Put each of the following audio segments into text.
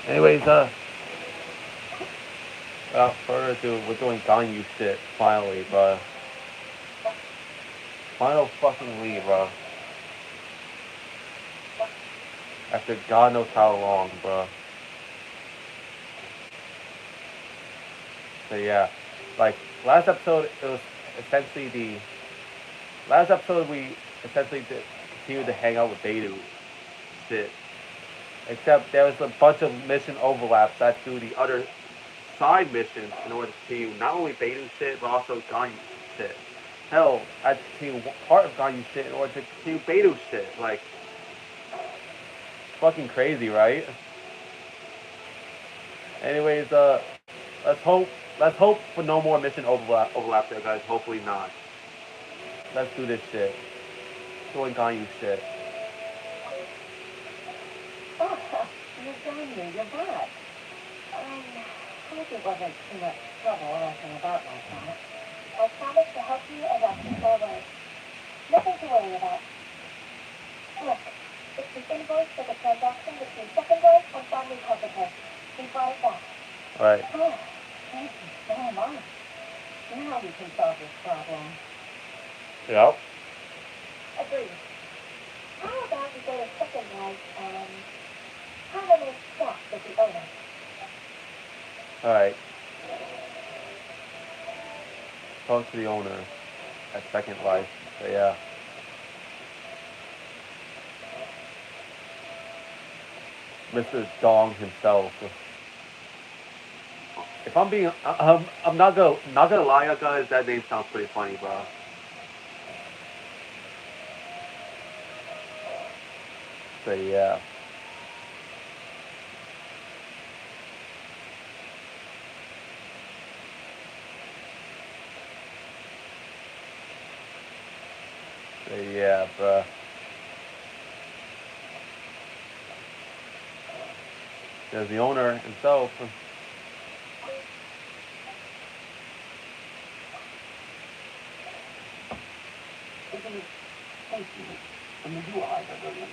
Anyways, without further ado, we're doing Ganyu shit finally, bro. Final fucking lead, bro. After God knows how long, bro. So yeah, like last episode, it was essentially the last episode we essentially continued to hang out with Beidou shit. Except there was a bunch of mission overlaps. I had to do the other side missions in order to continue not only Beidou shit but also Ganyu shit. Hell, I had to continue part of Ganyu shit in order to continue Beidou shit. Like fucking crazy, right? Anyways, let's hope let's hope for no more mission overlap there, guys. Hopefully not. Let's do this shit. Doing Ganyu shit. Oh, you're Daniel, you're back. I hope it wasn't too much trouble or anything about like that. I promise to help you as I can forward. Nothing to worry about. Look, it's the invoice for the transaction between Second Voice and Family Positive. We brought it back. Right. Oh, thank you so much. Now we can solve this problem. Yep. Agreed. How about we go to Second Voice and have a little talk with the owner? Alright. Talk to the owner at Second Life. So yeah. Mr. Dong himself. If I'm being, I'm not gonna lie, guys. That name sounds pretty funny, bro. So yeah. So yeah, bro. There's the owner himself. Thank you. From the UI Pavilion.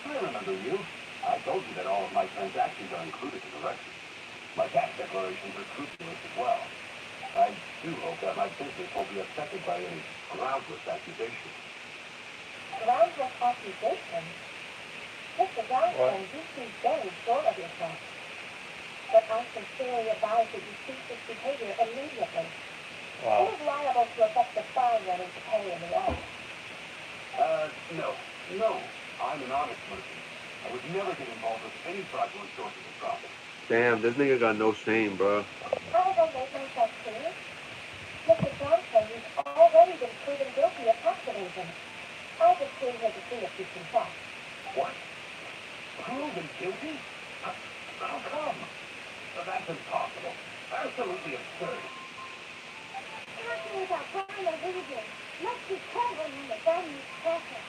I remember you. I told you that all of my transactions are included in the record. My tax declarations are scrupulous as well. I do hope that my business won't be affected by any groundless accusations. Groundless accusations? Mr. Johnson, you seem very sure of yourself. But I sincerely advise that you cease this behavior immediately. Wow. It is liable to affect the fine you're to pay in the end. No. I'm an honest person. I would never get involved with any fraudulent sources of profit. Damn, this nigga got no shame, bro. Haven't I made myself clear? Mr. Johnson, you've already been proven guilty of tax evasion. I just came here to see if you confess. What? Proven guilty? How come? That's impossible. Absolutely absurd. Talking about crime and religion must be trembling in the Chinese pressure.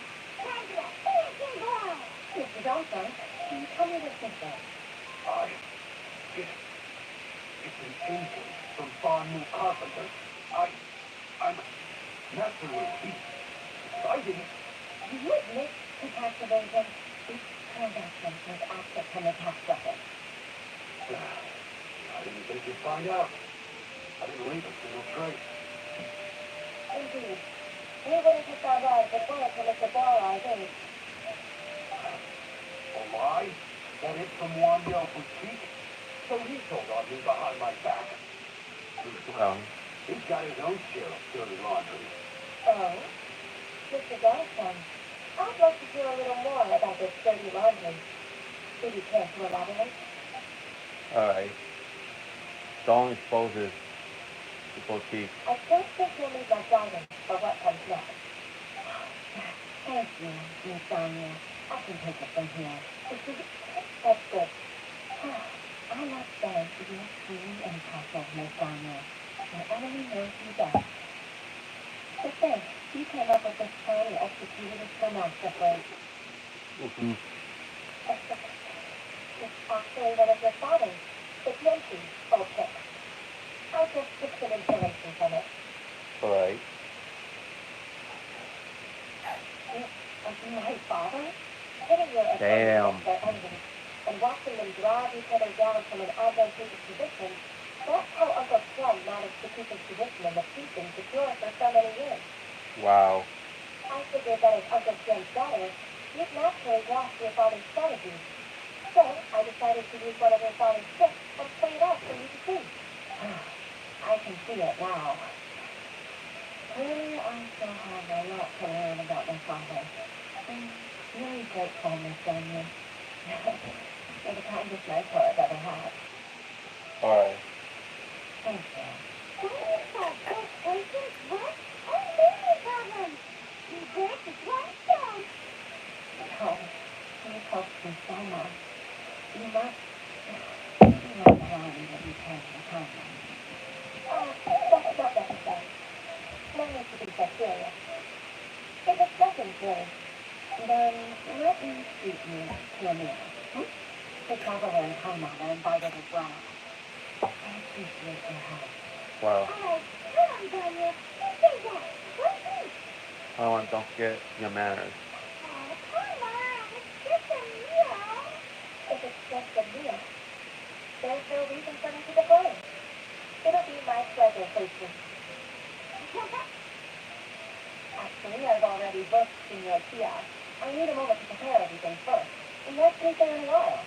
Mr. Johnson, can you tell me what this is? It's an invoice from Farmu Carpenter. I'm Master Lee. Exciting. Do you admit to tax evasion? This transaction was absent from the tax record. I didn't think you'd find out. I didn't leave a single trace. Indeed. We wouldn't have found out if it weren't for Mr. Barrow's aid. A lie? That it from Wanyell Boutique? So he told on me behind my back. Oh. He's got his own share of dirty laundry. Oh? Mr. Johnson, I'd like to hear a little more about this dirty laundry. Would you care to elaborate? Alright. Dong exposes the boutique. I don't think you'll need my guidance for what comes next. Thank you, Miss Daniel. I can take it from here. That's good. I must say, you're truly impressive, Miss Daniel. Your enemy knows you best. To think, you came up with this plan and executed it so masterfully. Mm-hmm. It's actually one of your father's, the Genshin old pick. I just took some inspiration from it. Alright. My father? Hitting your Damn. their enemies. and watching them drive each other down from an advantageous position, that's how Uncle Ken managed to keep his position in the precinct secure for so many years. Wow. I figured that as Uncle Ken's daughter, you'd naturally grasp your father's strategies. So I decided to use one of your father's tricks and play it out for you to see. I can see it now. Clearly, I still have a lot to learn about my father. I'm really grateful, Miss Daniel. You're the kindest mentor I've ever had. Alright. Thank you. Don't stop those places. What? Oh, baby problem. You break the question. Oh, you've helped me so much. You must allow me to be part of the problem. Oh, that's not necessary. No need to be so serious. If it's nothing serious, then let me treat you to a meal. The traveler and Tama are invited as well. I appreciate your help. Wow. Alright, come on, Daniel. You say that. Let's eat. Oh, and don't forget your manners. Oh, come on. It's just a meal. If it's just a meal, there's no reason for me to complain. It'll be my pleasure, Casey. Actually, I've already booked Senor Kia. I need a moment to prepare everything first. Let's meet there in a while.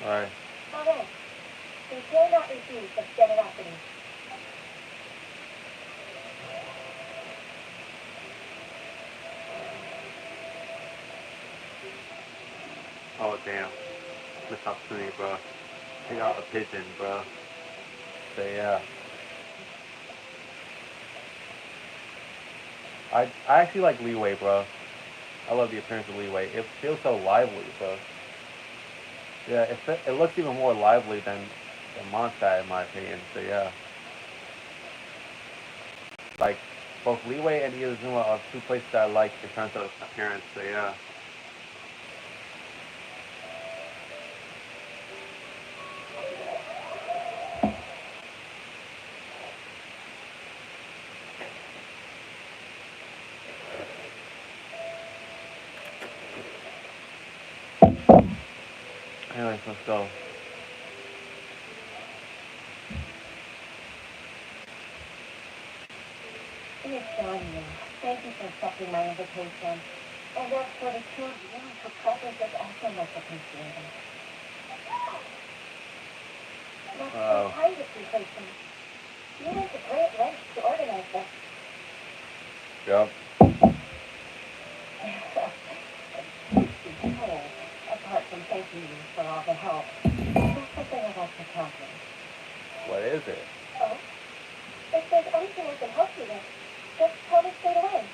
Alright. All right. We dare not refuse such generosity. Oh, damn. Missed opportunity, bro. Take out a pigeon, bro. So, yeah. I actually like Leeway, bro. I love the appearance of Leeway. It feels so lively, bro. Yeah, it looks even more lively than Mondstadt, in my opinion. So, yeah. Like, both Leeway and Iozuma are two places that I like in terms of appearance. So, yeah. Anyways, let's go. Miss Daniel, thank you for accepting my invitation. And as for the two beautiful couples, that's also much appreciated. That's so kind of you, Casey. You went to great lengths to organize this. Yep. Oh, apart from thanking you for all the help, there's something I'd like to tell you. What is it? Oh? If there's anything I can help you with, just tell me straight away.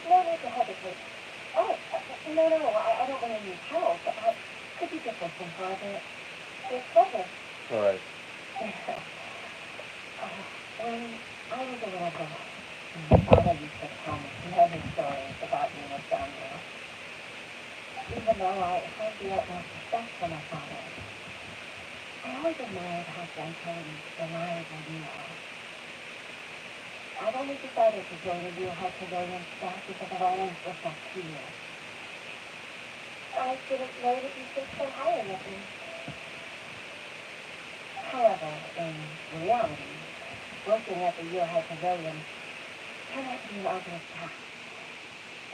No need to hesitate. Oh, no, I don't really need help. Could you just listen for a bit? With pleasure. Alright. When I was a little girl, my father used to tell me many stories about you, Miss Daniel. Even though I had the utmost respect for my father, I always admired how gentle and reliable you are. I've only decided to join the Yuhai Pavilion staff because of our own respect to you. I didn't know that you think so highly of me. However, in reality, working at the Yuhai Pavilion turned out to be an arduous task.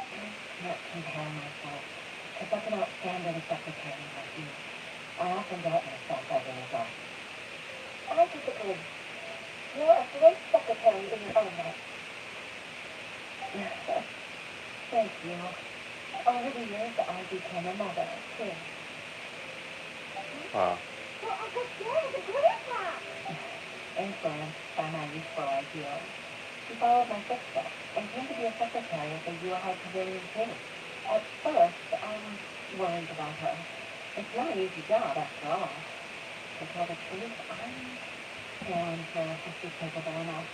I can't compare myself to such an outstanding secretary like you. I often doubt myself as a result. I disagree. You're a great secretary in your own right. Thank you. Over the years, I became a mother, too. Wow. So Uncle Ken is a grandpa! Influenced by my youthful ideals, she followed my footsteps and came to be a secretary at the Yuhai Pavilion too. At first, I was worried about her. It's not an easy job, after all. To tell the truth, I'm still unsure if she's capable enough.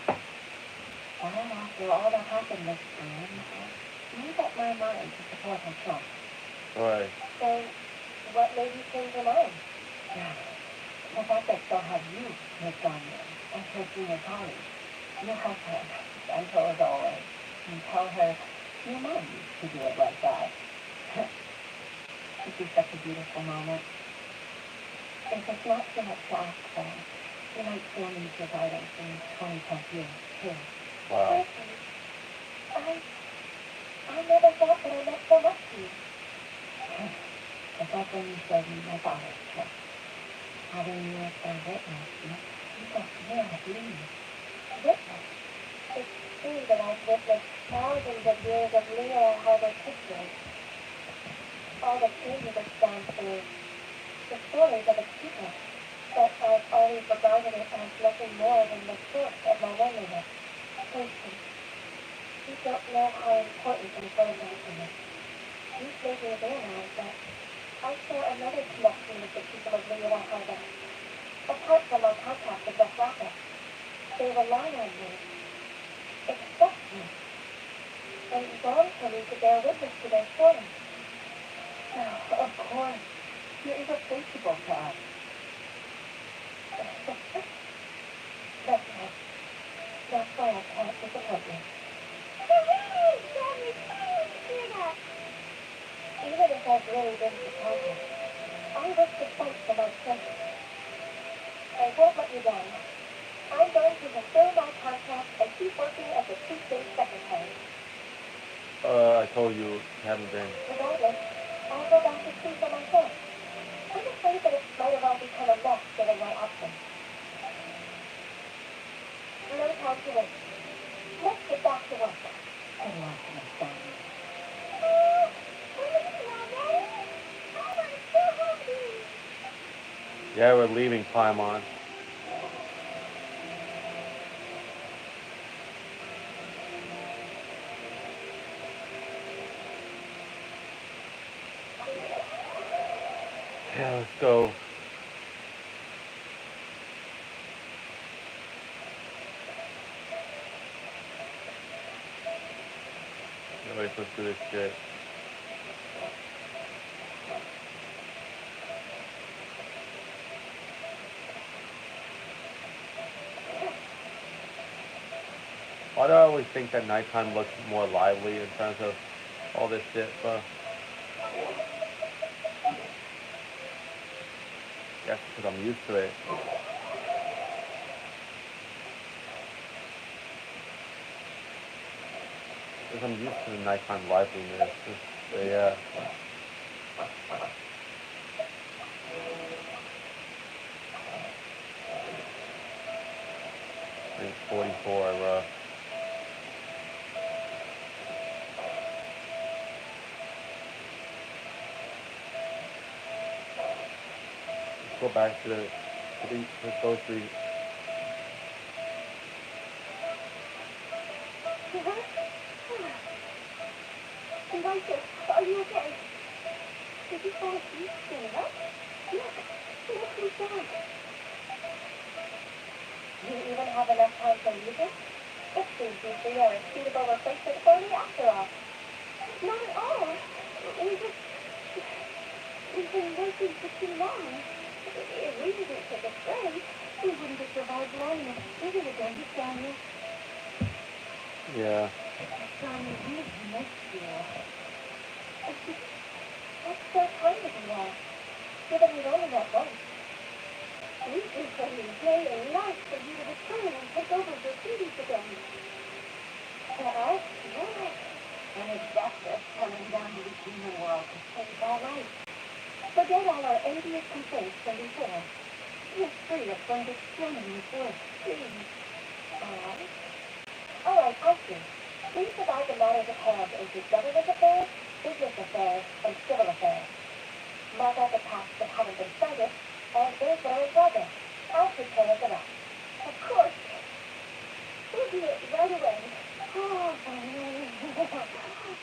But after all that happened this spring, I made up my mind to support her choice. Alright. So, what made you change your mind? The fact that I still have you, Miss Daniel, as her senior colleague. You help her, gentle as always, and tell her your mom used to do it like that. It'd be such a beautiful moment. If it's not too much to ask for, you might still need your guidance in 20 plus years, too. Wow. I never thought that I meant so much to you. But that's when you showed me my father's trick. Having you as a witness, you got me, I believe. Witness? It's true that I've witnessed thousands of years of Leo Harbor's history. All the things it stands through. The stories of its people. But I've always regarded it as nothing more than the source of my loneliness. Patience. You don't know how important these words are to me. You've made me realize that I share another connection with the people of Leo Harbor. Apart from my contact with the Flapper, they rely on me, expect me, and long for me to bear witness to their stories. Now, of course, you're irreplaceable to us. That's right. That's why I can't disappoint you. Hooray! Sammy, finally hear that! Even if I've really been disappointed, I wish to fight for my strength. I won't let you down. I'm going to fulfill my contract and keep working as a chief-state secretary. I told you haven't been. Regardless, I'll go back to see for myself. I'm afraid that it might have all become a mess given my absence. No time to wait. Let's get back to work. Good luck, Miss Sammy. Yeah, we're leaving Paimon. Yeah, let's go. Anyways, let's do this shit. Why do I always think that nighttime looks more lively in terms of all this shit, but guess because I'm used to it. Because I'm used to the nighttime liveliness. Yeah. I think 44, bro. Let's go back to the grocery. Elijah, are you okay? Did you fall asleep standing up? Look who's down. Do you even have enough time to leave it? It seems you are a suitable replacement for me after all. Not at all. We've been working for too long. If we didn't take a break, we wouldn't have survived long enough to figure it out, Daniel. Yeah. Johnny, we missed you. That's so kind of you all, given we'd only met once. We've been praying day and night for you to return and take over your duties again. For us, yes. And it's justice coming down to the human world to save our life. Forget all our envious complaints from before. You're free of going to explain this work, please. Alright, I see. We divide the matters at hand into government affairs, business affairs, and civil affairs. Mark out the tasks that haven't been started, and those that are in progress. I'll take care of the rest. Of course. We'll do it right away. Oh,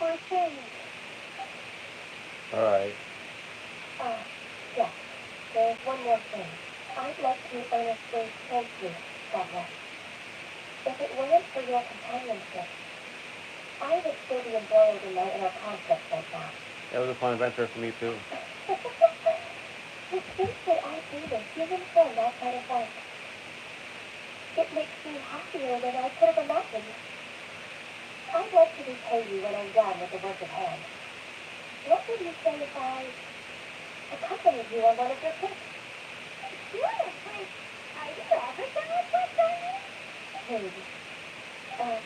we're saved. Alright. Yes. There's one more thing. I'd like to earnestly thank you, Governor. If it weren't for your companionship, I would still be embroiled in my inner conflict right now. It was a fun adventure for me too. To think that I need a human friend outside of work. It makes me happier than I could have imagined. I'd like to repay you when I'm done with the work at hand. What would you say if I accompany you on one of your trips. Seriously? Are you ever gonna quit learning? Hey,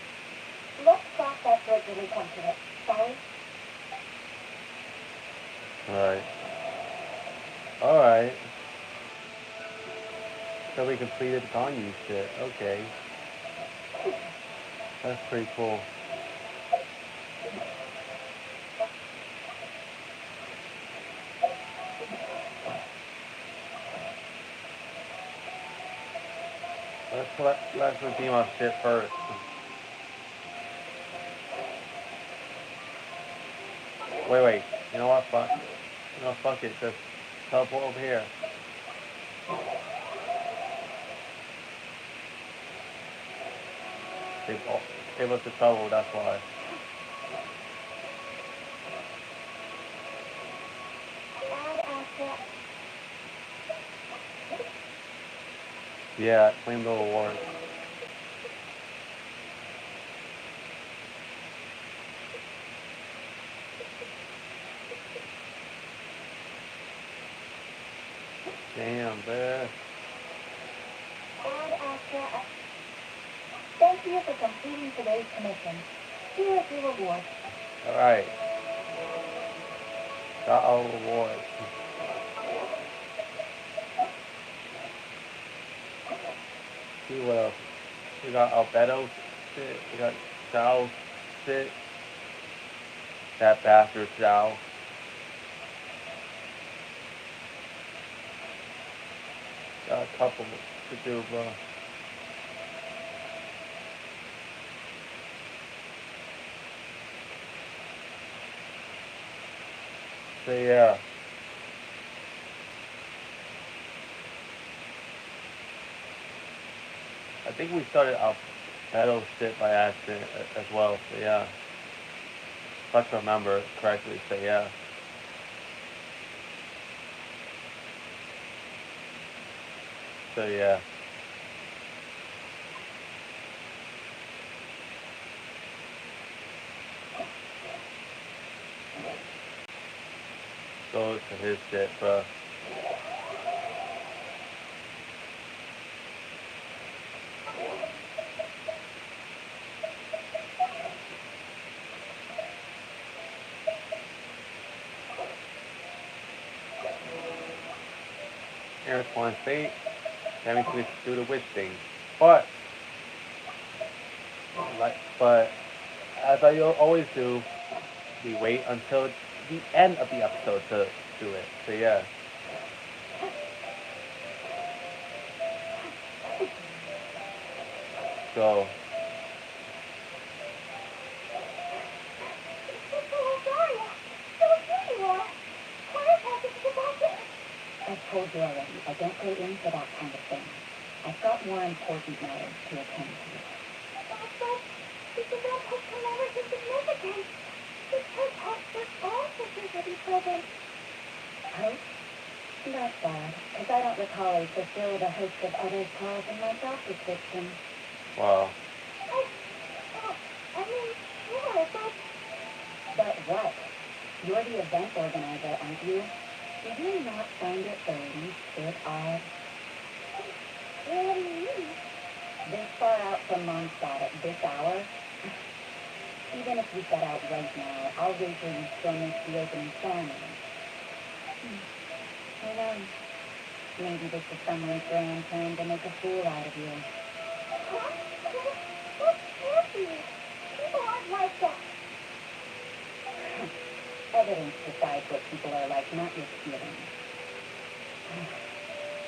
let's cross that bridge when we come to it, shall we? Alright. So we completed the Ganyu shit. Okay. That's pretty cool. Let's redeem our shit first. Wait. You know what? Fuck it. Just teleport over here. Save us the trouble, that's why. And after, Yeah, claim the rewards. Damn, man. and after, thank you for completing today's commission. Here is your reward. Alright. Got our rewards. See what else? We got Albedo's shit. We got Zhao's shit. That bastard Zhao. Got a couple to do, bro. So yeah. I think we started Albedo's shit by accident as well. So yeah. If I can remember correctly, so yeah. So yeah. Go to his shit, bro. Intertwined fate. That means we do the witch thing. But as I always do, we wait until the end of the episode to do it. So yeah. So I've told you already, I don't go in for that kind of thing. I've got more important matters to attend to. But this event has tremendous significance. This church hopes that all sisters will be present. Hope? Not bad, because I don't recall a fulfilled a host of others' calls in my job description. wow. I mean, sure, but... But what? You're the event organizer, aren't you? Did you not find it the least bit odd? What do you mean? This far out from Mondstadt at this hour? Even if you set out right now, I'll wager you still miss the opening ceremony. Who knows? Maybe this is someone's grand plan to make a fool out of you. Huh? What can't be? People aren't like that. Evidence decides what people are like, not your feelings.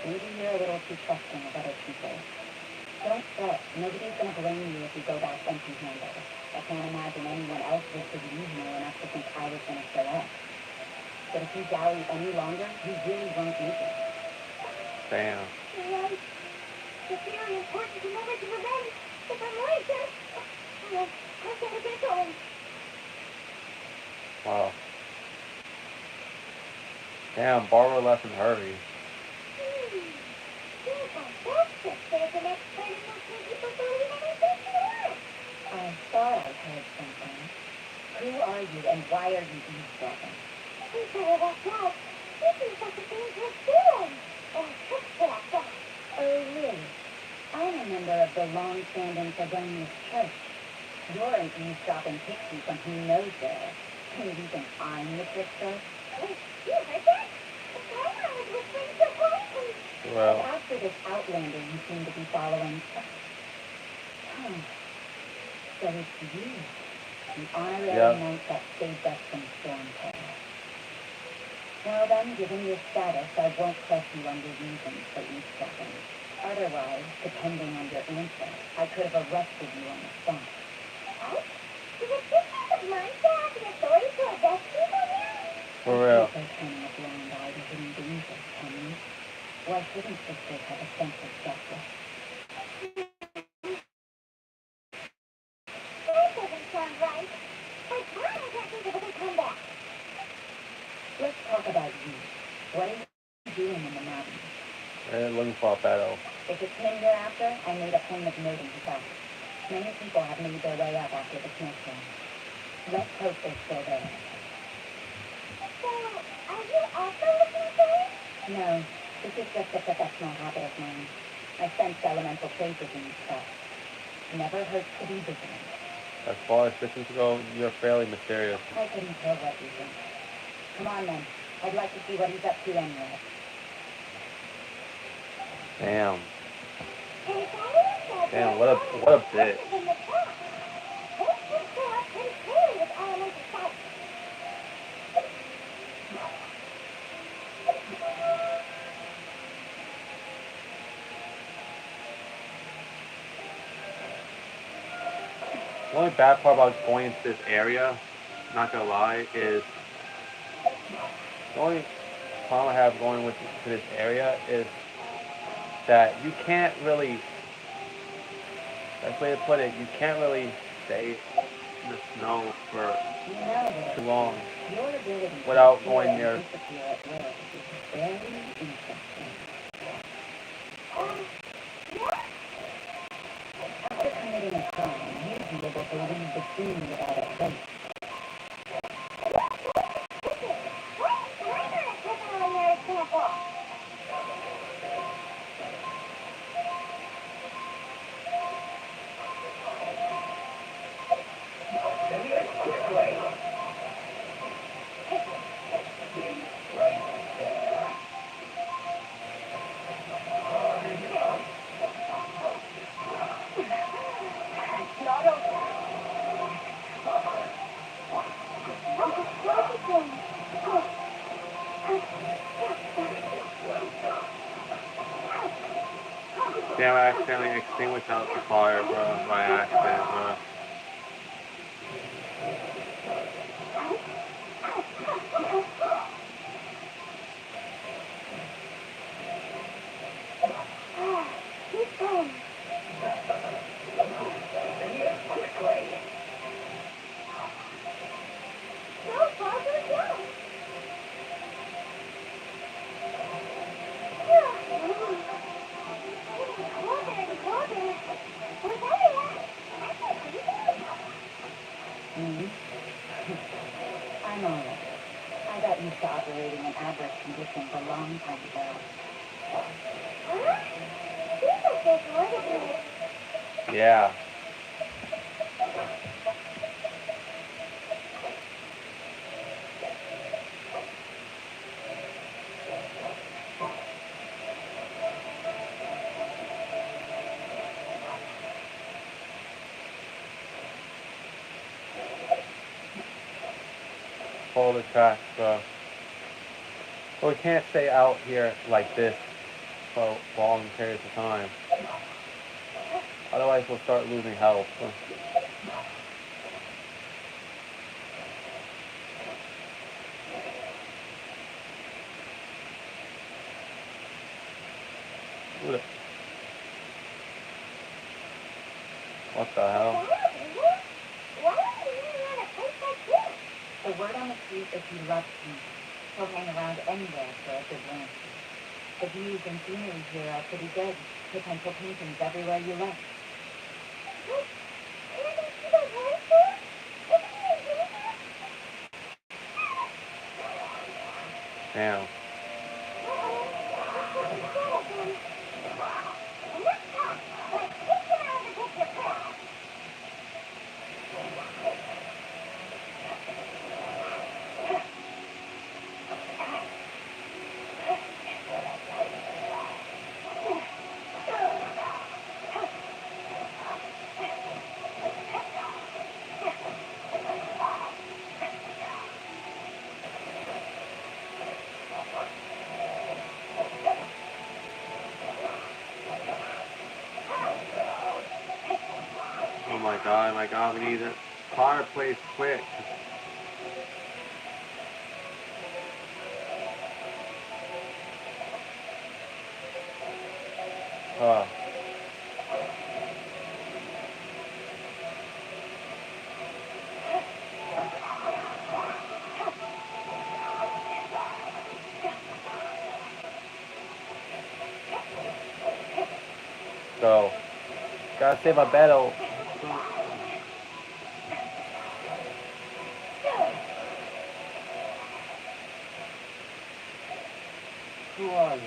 Maybe you're a little too trusting of other people. Don't fret. Nobody's gonna blame you if you go back empty-handed. I can't imagine anyone else was delusional enough to think I was gonna show up. But if you dally any longer, you really won't make it. Damn. Right. It's very important to never give revenge. If I'm right, then... Well, I better get going. Wow. Damn, Barbara left in a hurry. I thought I heard something. Who are you and why are you eavesdropping? That's right. This is such a thing the long-standing Fresenius Church. You're an eavesdropping pixie from who knows where. And you think I'm the trickster? Wait, you heard that? The timer was whispering so quietly. Well, After this outlander you seem to be following. So it's you, the honorary Yep. knight that saved us from Storm Terror. Well then, given your status, I won't press you on your reasons for eavesdropping. Otherwise, depending on your answer, I could have arrested you on the spot. What? Is it this kind of mindset has the authority to arrest people now? for real. I think they're turning a blind eye to hidden dangers, Penny. Why shouldn't sisters have a sense of justice? That doesn't sound right. But why I can't think of a good comeback. Let's talk about you. What are you doing in the mountains? Looking for a battle. If it's him you're after, I made a point of noting his house. Many people have made their way up after the snowstorm. Let's hope they're still there. So, are you also looking for it? No, this is just a professional habit of mine. I sense elemental traces in these stuff. Never hurts to be vigilant. As far as distance go, you're fairly mysterious. I couldn't care what you think. Come on then. I'd like to see what he's up to anyway. Damn. And if anyone says Damn, there what a are bitch. forces in the top, this should show up pretty clearly with elemental sight. The only bad part about going into this area, not gonna lie, is the only problem I have going to this area is that you can't really, best way to put it, you can't really stay in the snow for You know that too long your ability without to going appear near. and disappear at will is very interesting. After committing a crime, you'd be able to leave the scene without a trace. Why is timer a personal in your example? Damn, I accidentally extinguished out the fire, bro, by accident, bro. Keep going. So far, so good. I'm alright. I got used to operating in adverse conditions a long time ago. Huh? Seems like there's more to it. Yeah. Follow the tracks, bro. But we can't stay out here like this for long periods of time. Otherwise, we'll start losing health. What the hell? Why are you really on a place like this? The word on the street is he loves me. He'll hang around anywhere for a good landscape. The views and scenery here are pretty good. Potential paintings everywhere you look. Can I see those words too? Isn't he a painter? Damn. Uh-oh. Let's get him. And let's talk. Like, kick him out my god, we need a fireplace quick. Oh. So, gotta save a battle. Who are you?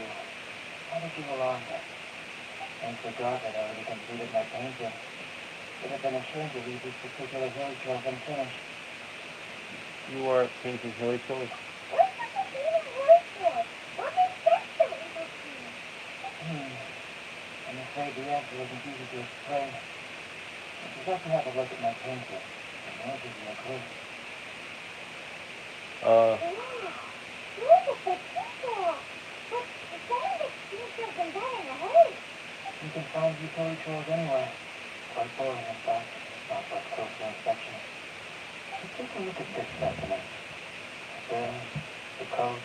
How did you belong here? I forgot that I already completed my painting. Would have been a shame to leave this particular hill trail unfinished. You were painting hilly tools. What's the competing word for? What makes sense to evil team? I'm afraid the answer isn't easy to explain. But you'd like to have a look at my painting. And I'll give you a clue. Wow. Look at the people. But then it seems to have been done in a hurry. You can find utility trails anywhere. Quite boring, in fact. Not worth closer inspection. But take a look at this specimen. The bill, the coat.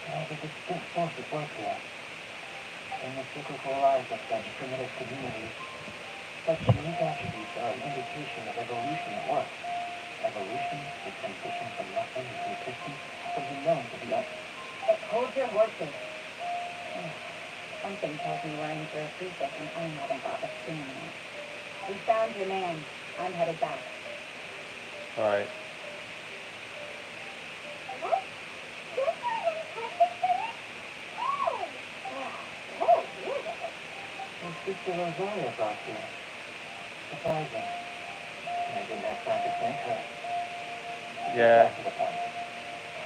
There's a distinct force at work here. In the cyclical lives of such primitive communities, such unique attributes are an indication of evolution at work. Evolution is transition from nothing into existence, something known to be us. Hold your horses. Something tells me we're in for a feature, and I haven't got the skin yet. We found your man. I'm headed back. Alright. What? You're not in practice for this? Oh! Oh, beautiful. Your sister Rosaria brought you. Surprising. I didn't have time to thank her. Yeah. Back to the point.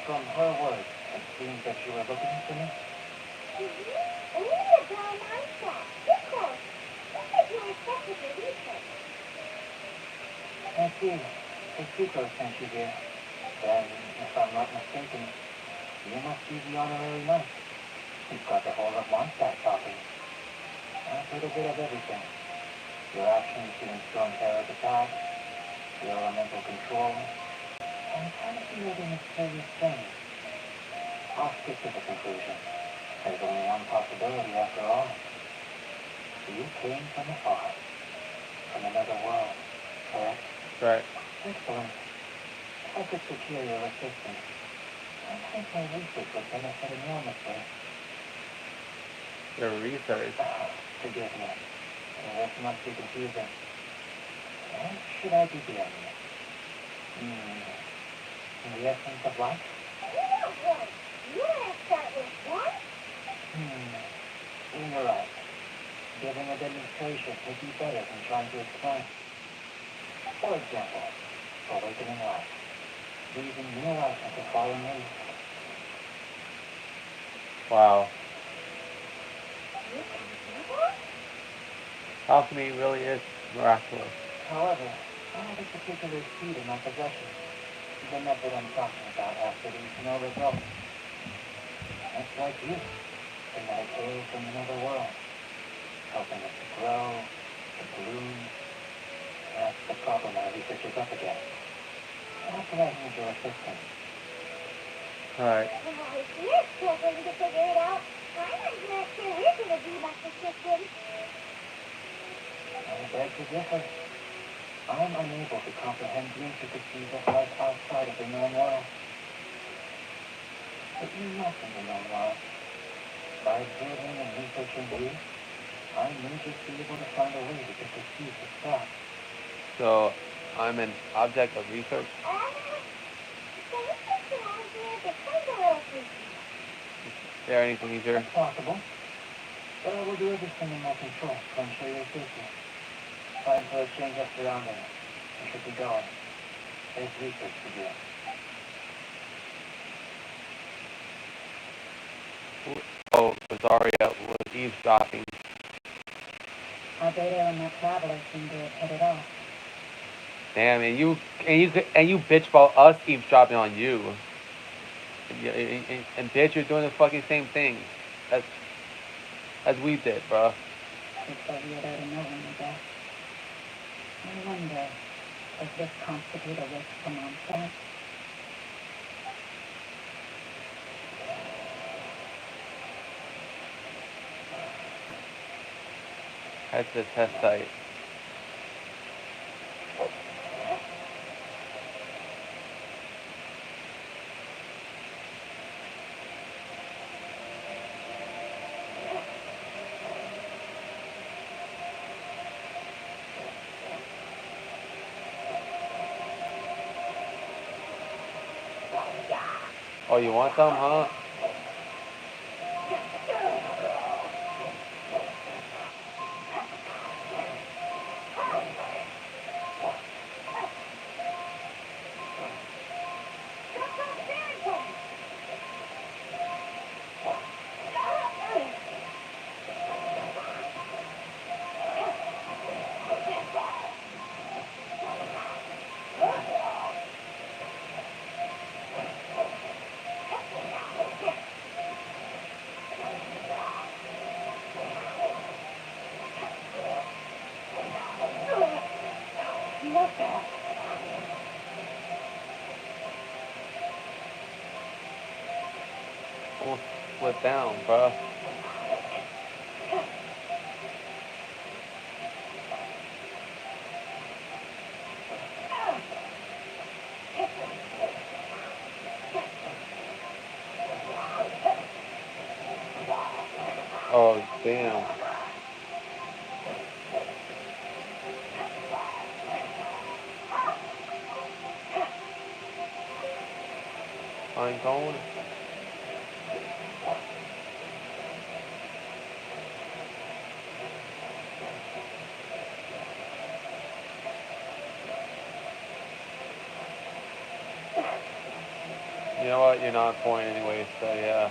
From her words, it seems that you were looking for me. Mm-hmm. We need a brown mindset. Of course. What did you expect with your research? I see. The Sucrose sent you here. Then, if I'm not mistaken, you must be the honorary knight. You've got the whole of Mondstadt talking. I've heard a bit of everything. Your actions during Storm Terror's attack, your elemental control, and I kind of feel they mysterious things. I'll stick to the conclusion. There's only one possibility after all. You came from afar, from another world, correct? Right. Excellent. If I could secure your assistance, I think my research would benefit enormously. Your research. Forgive me. This must be confusing. Where should I begin? The essence of life? Yeah, boy. You want to start with one? You're right. Giving a demonstration would be better than trying to explain. For example, awakening life. Breathing new life into fallen leaves. Wow. You can do that? Alchemy really is miraculous. However, I have a particular seed in my possession. The method I'm talking about has produced no results. That's like you, the meditative from another world, helping it to grow, to bloom. That's the problem our research is up against. How can I need your assistance? Alright. Oh, if you're struggling to figure it out, I'm not sure we're going to be much assistance. I beg to differ. I'm unable to comprehend the intricacies of life outside of the known world. But you must in the known world. By observing and researching you, I may just be able to find a way to get the seed to sprout. So, I'm an object of research? The research around here becomes a little freaky. Is there anything easier? It's possible. But I will do everything in my control to ensure your safety. Time for a change of surroundings. We should be going. There's research to do. Oh, Rosaria was eavesdropping. Our data and that traveler seem to have hit it off. Damn, and you bitch about us eavesdropping on you. And bitch, you're doing the fucking same thing as we did, bro. It's so weird out of nowhere, I guess. I wonder, does this constitute a risk to Mondstadt? Head to the test site. Oh, you want some, huh? Almost slipped down, bruh. Oh, damn. Fine cone. You know what? You're not going anyway, so yeah.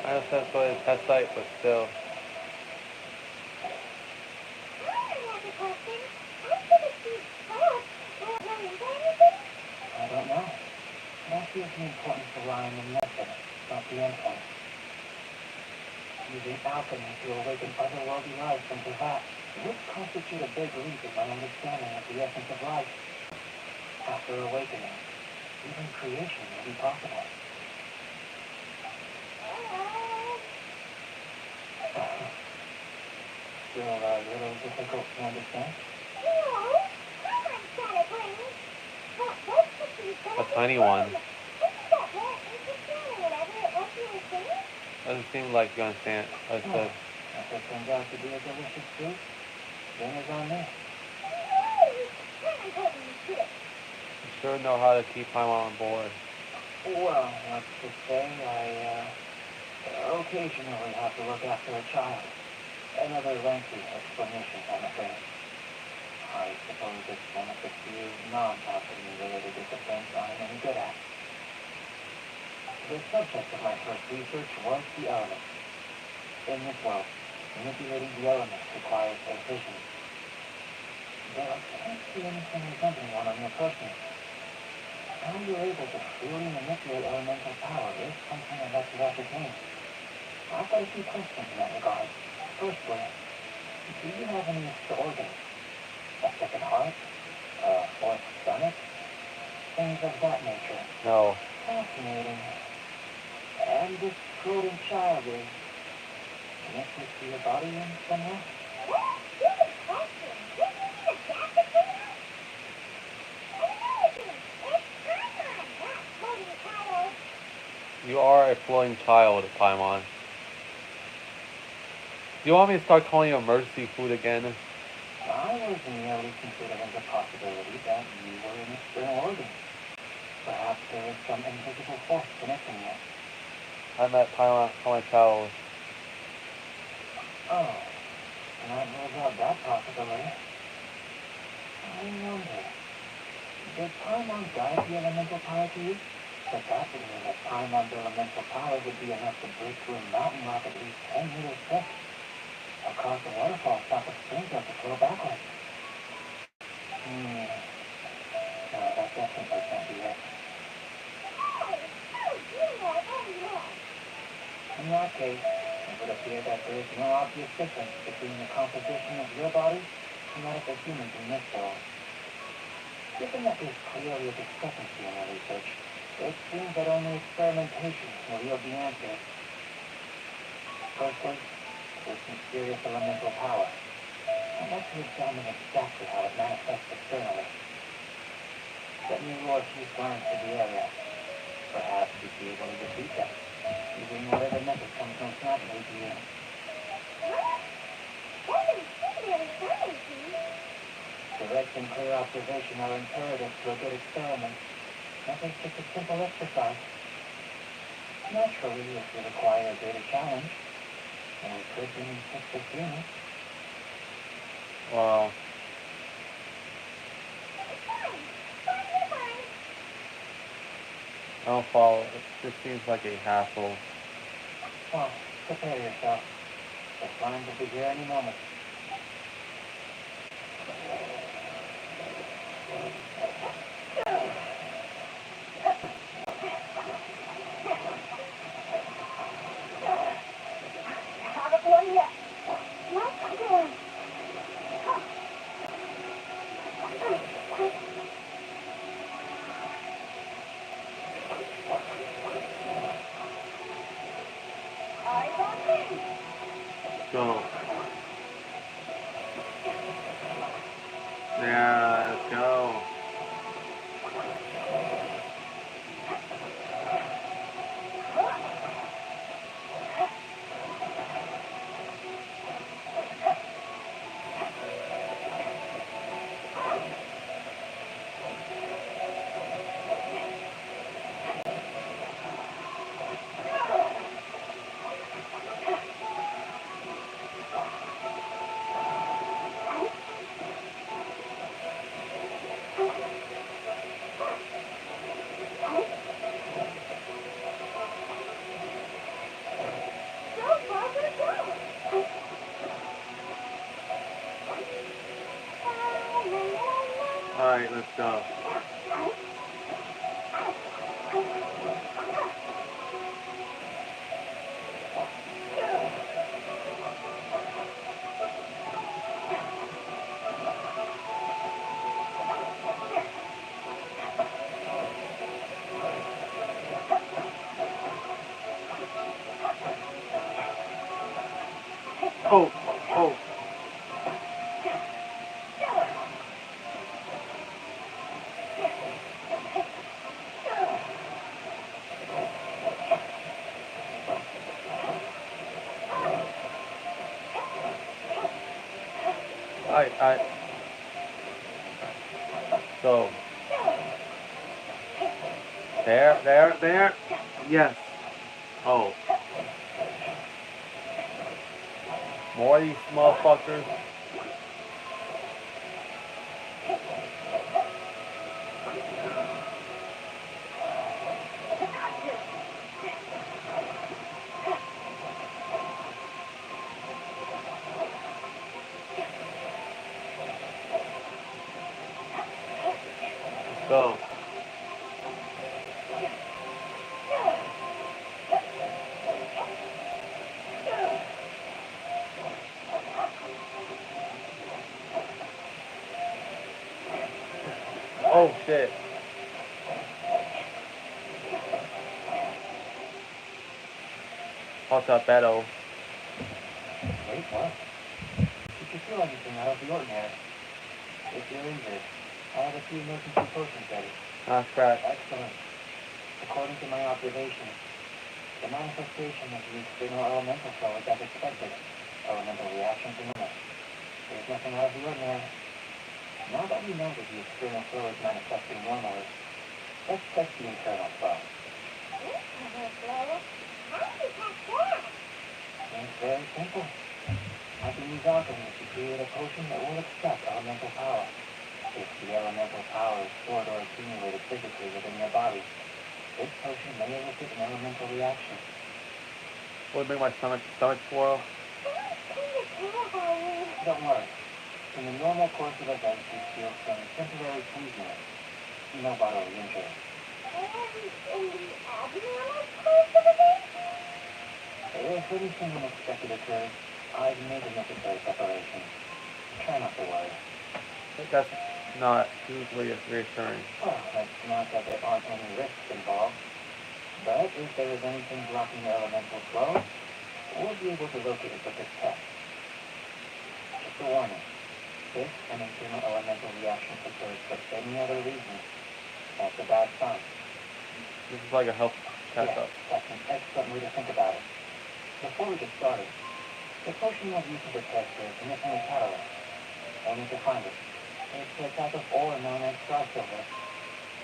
I know that's go to the test site, but still. I don't know. That gives the importance of relying on the method, not the endpoint. Using alchemy to awaken otherworldly life and perhaps would constitute a big leap in my understanding of the essence of life. After awakening, even creation will be possible. Still a little difficult to understand? A tiny one. Doesn't seem like you understand. I said. If it turns out to be a delicious fruit, dinner's on me. You sure know how to keep Paimon on board. Well, let's just say I occasionally have to look after a child. Another lengthy explanation, I'm afraid. I suppose it's one of the few non-alchemy-related disciplines I'm any good at. The subject of my first research was the elements. In this world, manipulating the elements requires precision. There can't be anything resembling one on your person. How you're able to freely manipulate elemental power is something I'd like to ascertain. I've got a few questions in that regard. Firstly, do you have any organs? A second heart? A fourth stomach? Things of that nature. No. Fascinating. And this floating child is connected to your body in some way? You are a floating child, Paimon. Do you want me to start calling you emergency food again? I was merely considering the possibility that you were an external organ. Perhaps there is some invisible force connecting you. I met Paimon on my travels. Oh, that rules out that possibility. I wonder, did Paimon guide the elemental power to you? But that would mean that Paimon's elemental power would be enough to break through a mountain rock at least 10 meters thick, or cause the waterfall south of Springfield to flow backwards. No, that definitely can't be it. In that case, it would appear that there is no obvious difference between the composition of your body and that of the humans in this world. Given that there's clearly a discrepancy in our research, it seems that only experimentation will yield the answer. Firstly, this mysterious elemental power. I'd like to examine exactly how it manifests externally. Let me roll a few slams to the area. Perhaps you'd be able to defeat them, using whatever method comes most naturally to you. Direct and clear observation are imperative to a good experiment. Nothing's just a simple exercise. Naturally, if you require a greater challenge, then we could bring in 6 units. Wow. I don't follow. This seems like a hassle. Well, prepare yourself. The slimes will be here any moment. Haven't won yet. Let's go. Eyes on me. Go. Yeah, let's go. Alright, let's go. Oh, oh. I go. There. Yes. Oh. More of these motherfuckers. Let's go. Oh shit. What's up, Beto? Wait, what? Did you feel anything out of the ordinary? If you're injured, I have a few emergency potions ready. Ah, crap. Excellent. According to my observations, the manifestation of the external elemental flow is as expected. Elemental reactions are normal. There's nothing out of the ordinary. Now that we know that the external flow is manifesting normally, let's test the internal flow. It's very simple. I can use alchemy to create a potion that will extract elemental power. If the elemental power is stored or accumulated physically within your body, this potion may elicit an elemental reaction. Would make my stomach swirl. Don't worry. In the normal course of events, you feel some temporary uneasiness, no bodily injury. And in the abnormal course of events? If anything unexpected occurs, I've made the necessary preparations. Try not to worry. That's not usually as reassuring. Well, it's not that there aren't any risks involved, but if there is anything blocking the elemental flow, we'll be able to locate it with this test. Just a warning. If an internal elemental reaction occurs for any other reason, that's a bad sign. This is like a health checkup. That's an excellent way to think about it. Before we get started, the potion we'll use for the test is missing a catalyst. I need to find it. It's a type of ore known as star silver,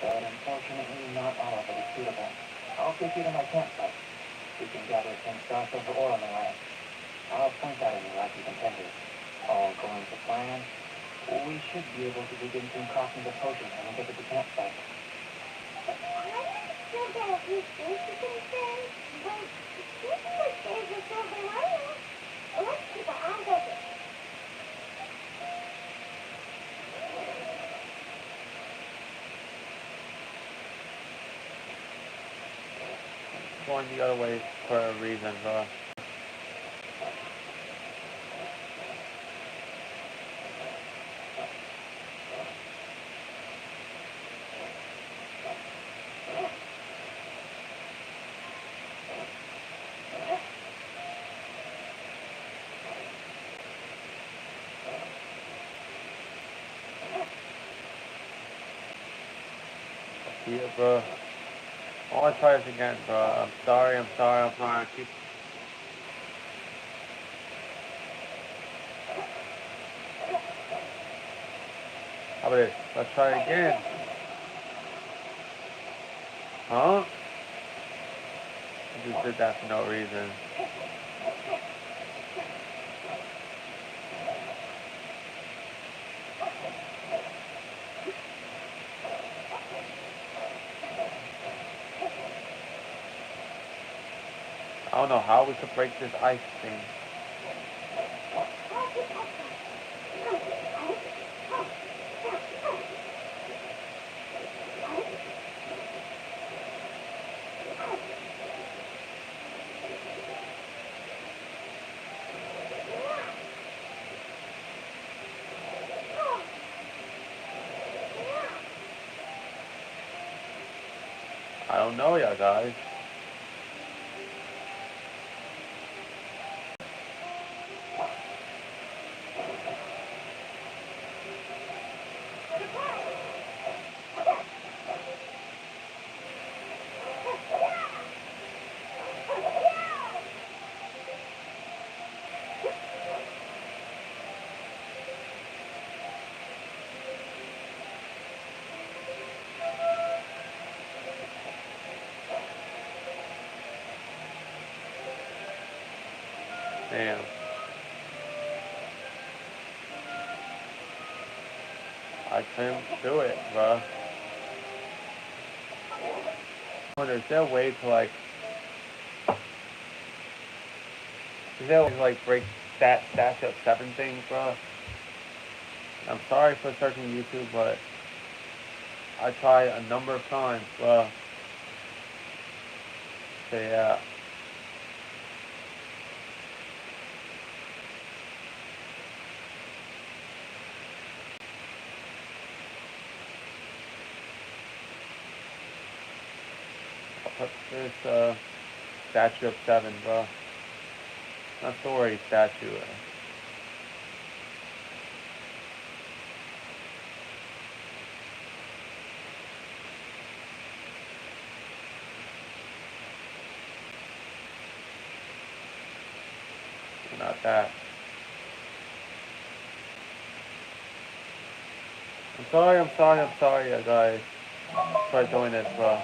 but unfortunately not all of it is suitable. I'll take you to my campsite. We can gather some star silver ore on the way. I'll point that in like you intended. All going to plan. We should be able to begin concocting the potion when we get to the campsite. I'm still got a few things to concern, but it seems like there's a silver lining. Let's keep our eyes open. Going the other way for a reason, bro. Yeah, bro. I want to try this again, bro. I'm sorry. Keep... How about this? Let's try it again. Huh? I just did that for no reason. I don't know how we could break this ice thing. I don't know yet, guys. Damn. I couldn't do it, bro. Is there a way to like... Is there a way to like break that stash up 7 thing, bro? I'm sorry for searching YouTube, but I tried a number of times, bro. So yeah. I'll put this statue of 7, bro. Not story statue. Not that. I'm sorry, guys. For doing this, bro.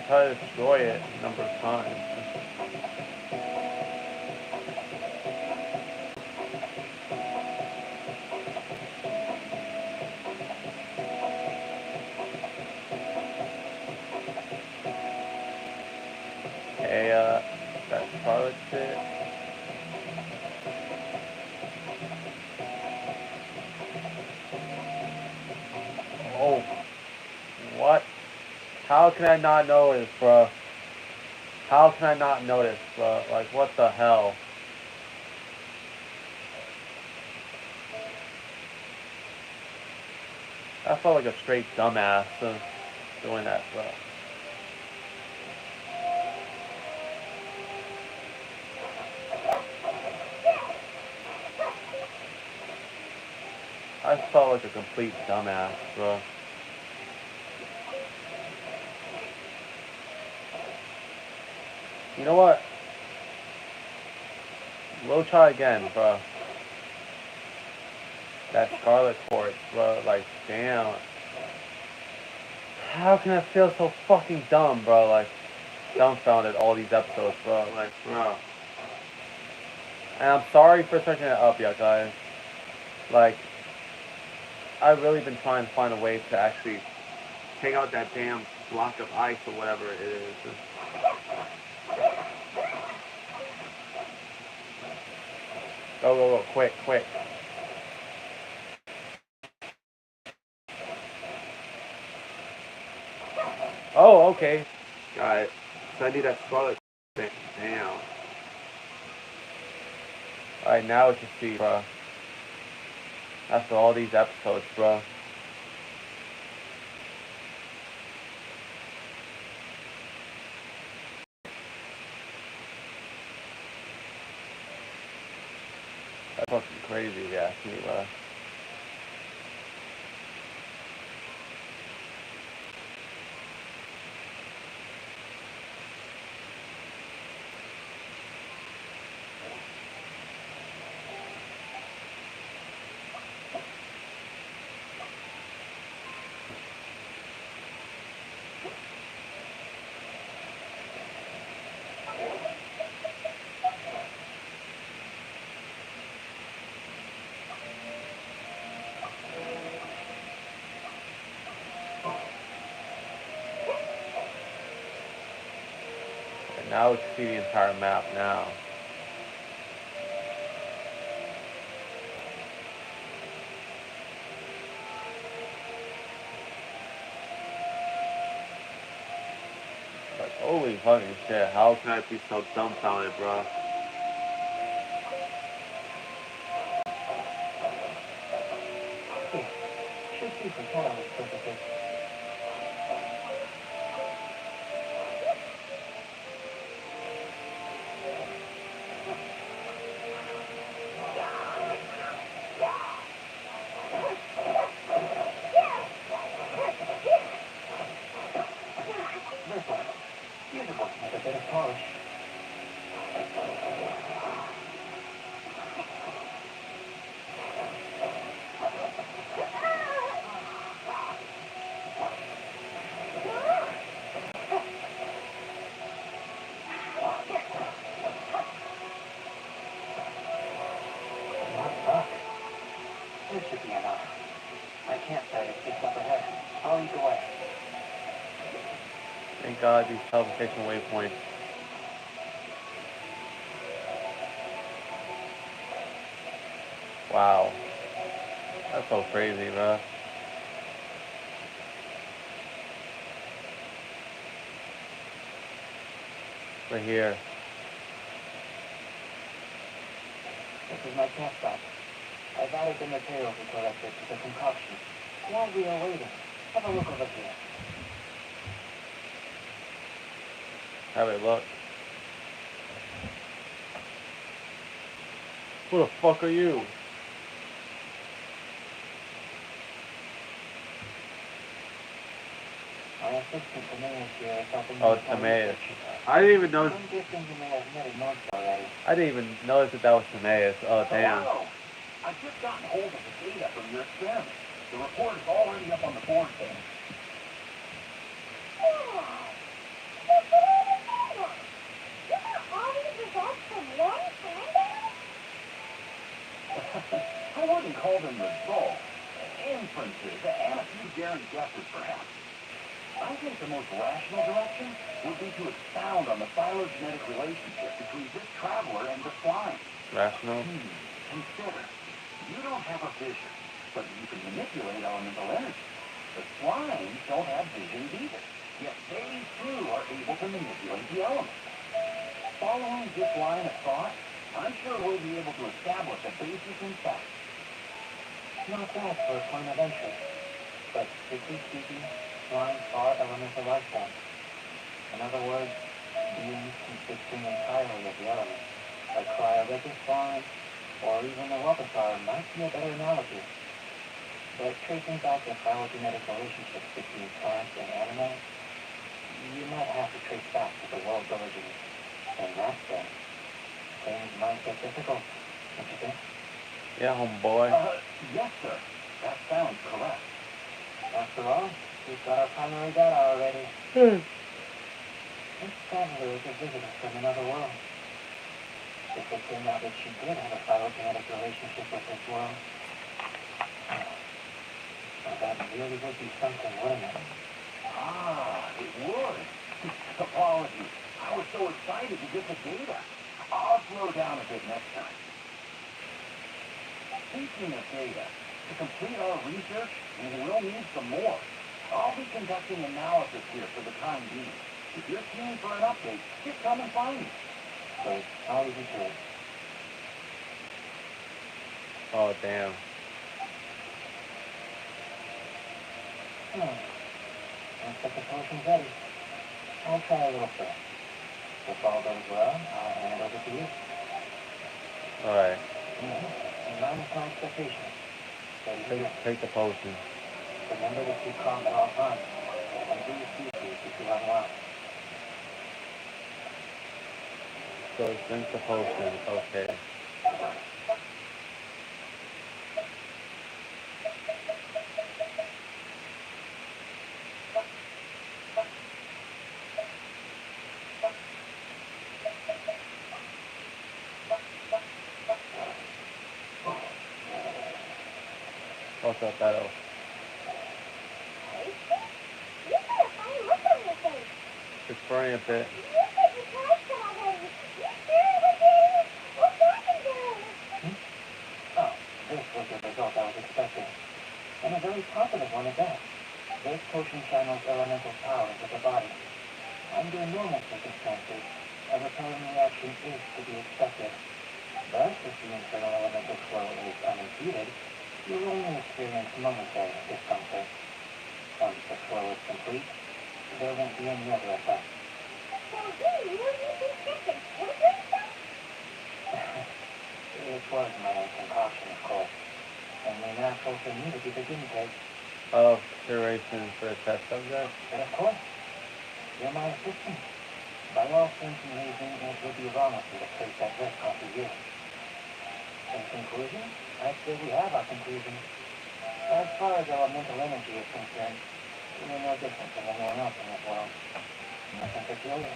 try to destroy it a number of times. Okay, that's Scarlet's it. Oh, what? How can I not notice, bro? How can I not notice, bro? Like, what the hell? I felt like a straight dumbass doing that, bro. I felt like a complete dumbass, bro. You know what? We'll try again, bro. That Scarlet Quartz, bro. Like, damn. How can I feel so fucking dumb, bro? Like, dumbfounded all these episodes, bro. Like, bro. And I'm sorry for searching it up, yeah, guys. Like, I've really been trying to find a way to actually take out that damn block of ice or whatever it is. Go, go, go, quick, quick. Oh, okay. Got it. So I need that Scarlet thing. Damn. Alright, now we can see, bro. After all these episodes, bro. That's fucking crazy if you ask me, bro. And now we can see the entire map now. Like, holy fucking shit, how can I be so dumbfounded, bro? Should be for catalyst purposes. Beautiful with a bit of polish. This should be enough. My campsite is just up ahead. I'll lead the way. Thank God these teleportation waypoints. Wow. That's so crazy, bro. We're here. This is my campsite. I've added the materials we collected to the concoction. While we are waiting, have a look over here. Have a look. Who the fuck are you? My assistant Timaeus here is helping Oh, me with my Timaeus. research. I didn't even notice. I'm guessing you may have met him once already. I didn't even notice that was Timaeus. Oh, damn. Hello. I've just gotten hold of the data from your experiment. The report is already up on the board there. I wouldn't call them results. Inferences, and a few daring guesses, perhaps. I think the most rational direction would be to expound on the phylogenetic relationship between this traveler and the slime. Rational. Consider, you don't have a vision, but you can manipulate elemental energy. The slimes don't have visions either, yet they too are able to manipulate the elements. Following this line of thought, I'm sure we'll be able to establish a basis in fact. Not bad for a point of entry, but strictly speaking, slimes are elemental life forms. In other words, beings consisting entirely of the elements. A cryogenic slime, or even a Lopatar might be a better analogy. But tracing back the phylogenetic relationships between plants and animals, you might have to trace back to the world's origins. In that sense, things might get difficult, don't you think? Yeah, homeboy. Yes, sir. That sounds correct. After all, we've got our primary data already. This traveler is a visitor from another world. If it turned out that she did have a phylogenetic relationship with this world, well, that really would be something, wouldn't it? It would. Apologies. I was so excited to get the data. I'll slow down a bit next time. Speaking of data, to complete our research, we'll need some more. I'll be conducting analysis here for the time being. If you're keen for an update, just come and find me. But I'll leave you to it. Oh, damn. Looks like the potion's ready. I'll try a little first. If all goes well, I'll hand it over to you. Alright. In line with my expectations. Ready to go. Take the potion. Remember to keep calm at all times. And do your species if you unwell. So drink the potion. Okay. What's up, Beto? Hey, you got a funny look on your face. It's burning a bit. You said you tried some already. You sure it was you? What's happened there? Oh, this was the result I was expecting. And a very positive one at that. This potion channels elemental power into the body. Under normal circumstances, a repelling reaction is to be expected. But if the internal elemental flow is unimpeded, you'll only experience momentary discomfort. Once the flow is complete, there won't be any other effect. So you really think this is children's stuff? It was my own concoction, of course. Only natural for me to be the guinea pig. Of consideration for the test subject. But of course, you're my assistant. By all sense and reason, it would be wrong of me to place that risk onto you. In conclusion, I'd say we have our conclusion. As far as elemental energy is concerned, we're no different from anyone else in this world. Nothing peculiar.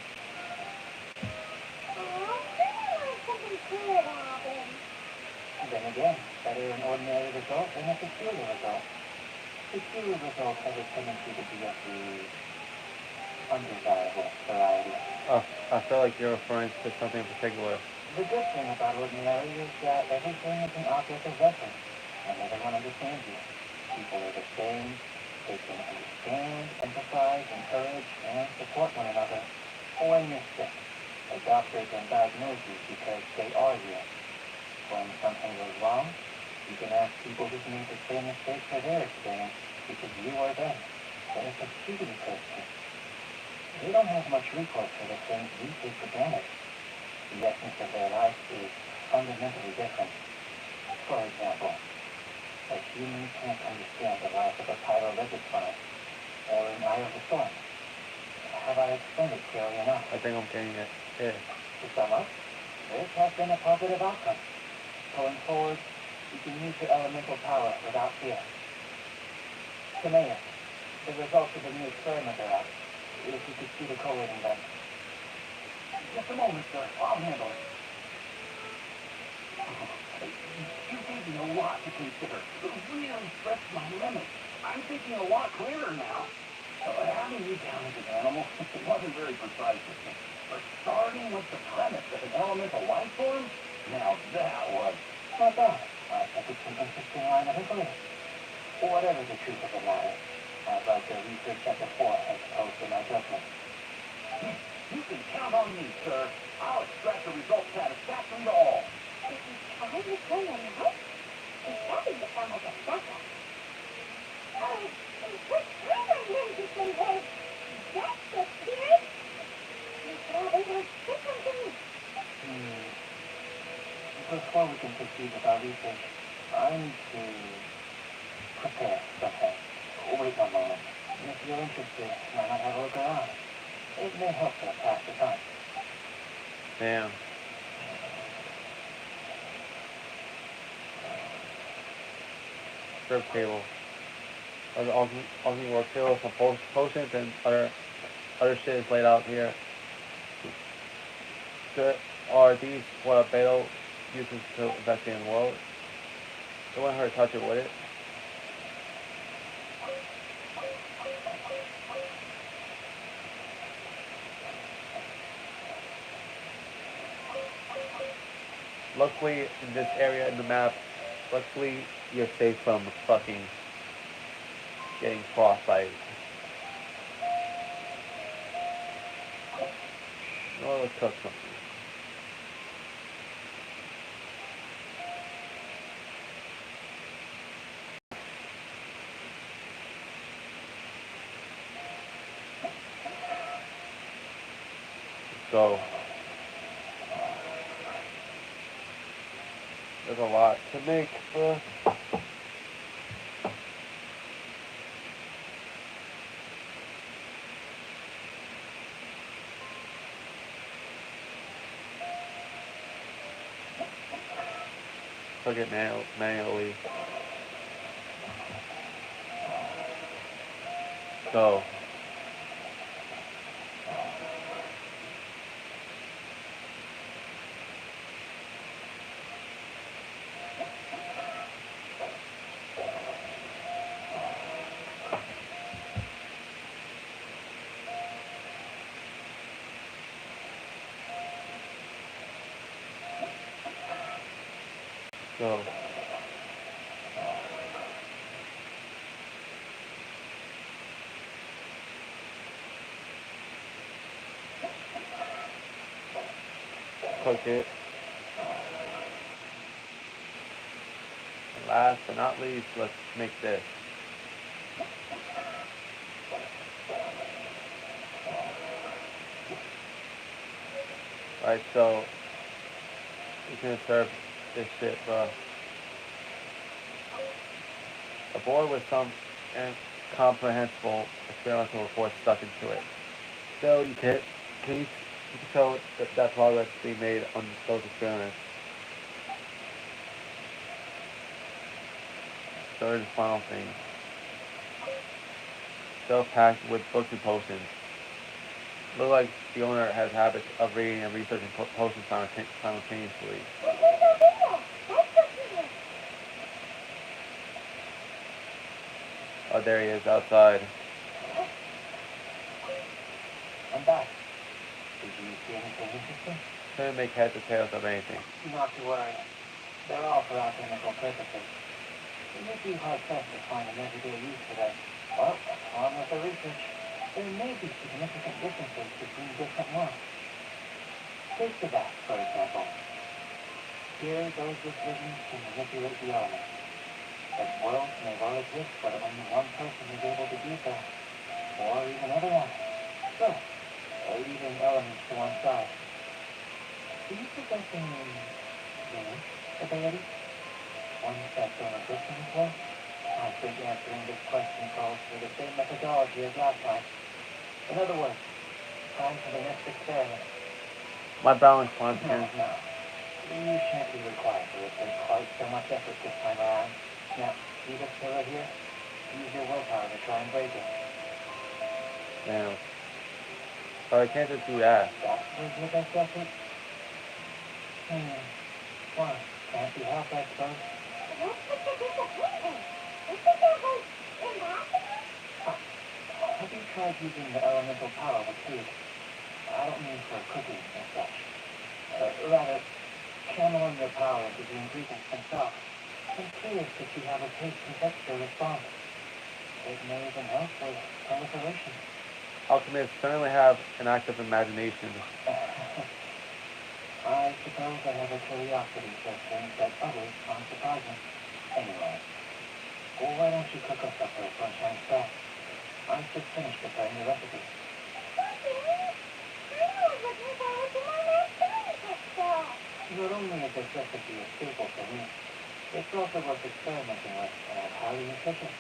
Oh, I want something good to happen. Then again, better an ordinary result than a peculiar result. Peculiar results have a tendency to be of the undesirable variety. I feel like you're referring to something in particular. The good thing about ordinary is that everything is an object of reference, and everyone understands you. People are the same. They can understand, empathize, encourage, and support one another. When you're sick, a doctor can diagnose you because they are you. When something goes wrong, you can ask people who've made the same mistake for their experience because you are them. But it's a puberty person. They don't have much recourse for the things we take for granted. The essence of their life is fundamentally different. For example, a human can't understand the life of a pyrolithic plant or an eye of the storm. Have I explained it clearly enough? I think I'm getting it. Yeah. To sum up, this has been a positive outcome. Going forward, you can use your elemental power without fear. Kamea, the results of the new experiment are out. If you could see the collating them. Just a moment, sir. I'll handle it. You gave me a lot to consider. It really stretched my limits. I'm thinking a lot clearer now. Having you down as an animal, it wasn't very precise with me. But starting with the premise of an elemental life form, now that was... Not bad. I think it's an interesting line of inquiry. Whatever the truth of the matter, I'd like to research that before as opposed to my judgment. You can count on me, sir. I'll extract the results satisfactory to all. If you try to turn them out, it's starting to sound like a backup. Oh, what time are you to say that? That's the spirit? You probably will say something. Before we can proceed with our research, I need to prepare something. Wait one moment. If you're interested, I might have a look around. It may help to pass the time. Damn. Strip table. Other ultimate work table, some potions and other shit is laid out here. Are these what Beto uses to investigate in the world? Don't want her to touch it, would it? Luckily, in this area in the map, luckily you're safe from fucking getting frostbite. Oh, let's cook something. Let's go. There's a lot to make, bro. Cook it manually. Go. Go. Cook it. And last but not least, let's make this. Alright, so we can serve this shit, bro. A board with some incomprehensible experimental report stuck into it. So you can tell that progress is being made on those experiments. Third and final thing. Still packed with books and potions. Look like the owner has habits of reading and researching potions simultaneously. Oh, there he is outside. I'm back. Did you see anything interesting? Couldn't make heads or tails of anything. Not to worry. They're all for alchemical purposes. It would be hard-pressed to find an everyday use for them. But, on with the research, there may be significant differences between different worlds. Take the bat, for example. Here, those with visions can manipulate the elements. But worlds may well exist where only one person is able to do so. Or even otherwise. Sure, leaving elements to one side. Do you possess any unique ability? One that don't exist in this world? I think answering this question calls for the same methodology as last time. In other words, time for the next experiment. My balance points No, again. no. You shan't be required to exert quite so much effort this time around. Now, see this pillar here? Use your willpower to try and break it. Damn. But I can't just do that. That was your best effort? Why? Can't be helped, I suppose. What's with the disappointment? Isn't that like impossible? Have you tried using the elemental power with food? I don't mean for cooking and such. Rather, channeling your power into the ingredients themselves. I'm curious to see how the taste and texture respond. It may even help with proliferation. Alchemists certainly have an active imagination. I suppose I have a curiosity for things that others find surprising. Anyway, well, why don't you cook us up a sunshine spread? I've just finished preparing the recipe. Not only is this recipe a staple for me, it's also worth experimenting with and highly nutritious.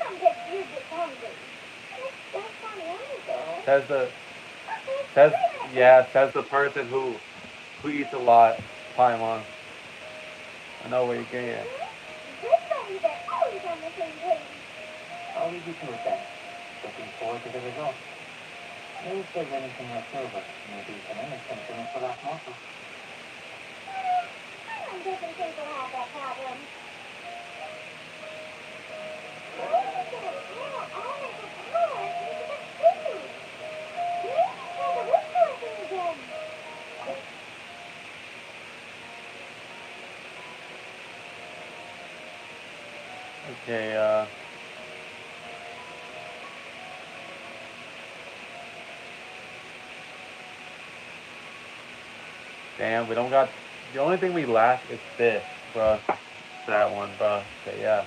I'm just useless hungry. It's just on anything. Says the person who eats a lot. Paimon. I know where you're getting at. This buddies are always on the same page. I'll leave you to it then. Looking forward to the results. If there's anything left over, maybe tonight can finish the last morsel. I don't think we'll have that problem. Why are you gonna channel all of the power into the food? We need to try the resourcing again. Okay, damn, we don't got. The only thing we lack is fish, bruh. That one, bruh. Okay, yeah.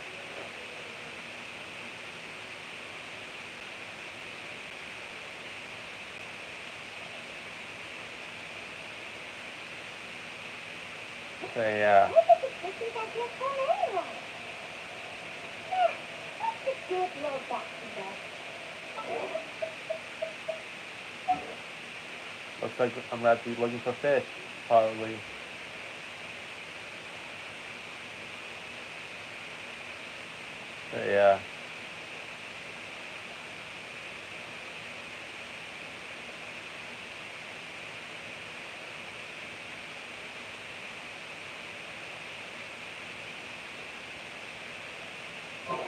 Okay, yeah. Look at the cookies I just home anyway. Let's just do it the old boxy way. Looks like I'm gonna have to be looking for fish, probably. Okay, yeah.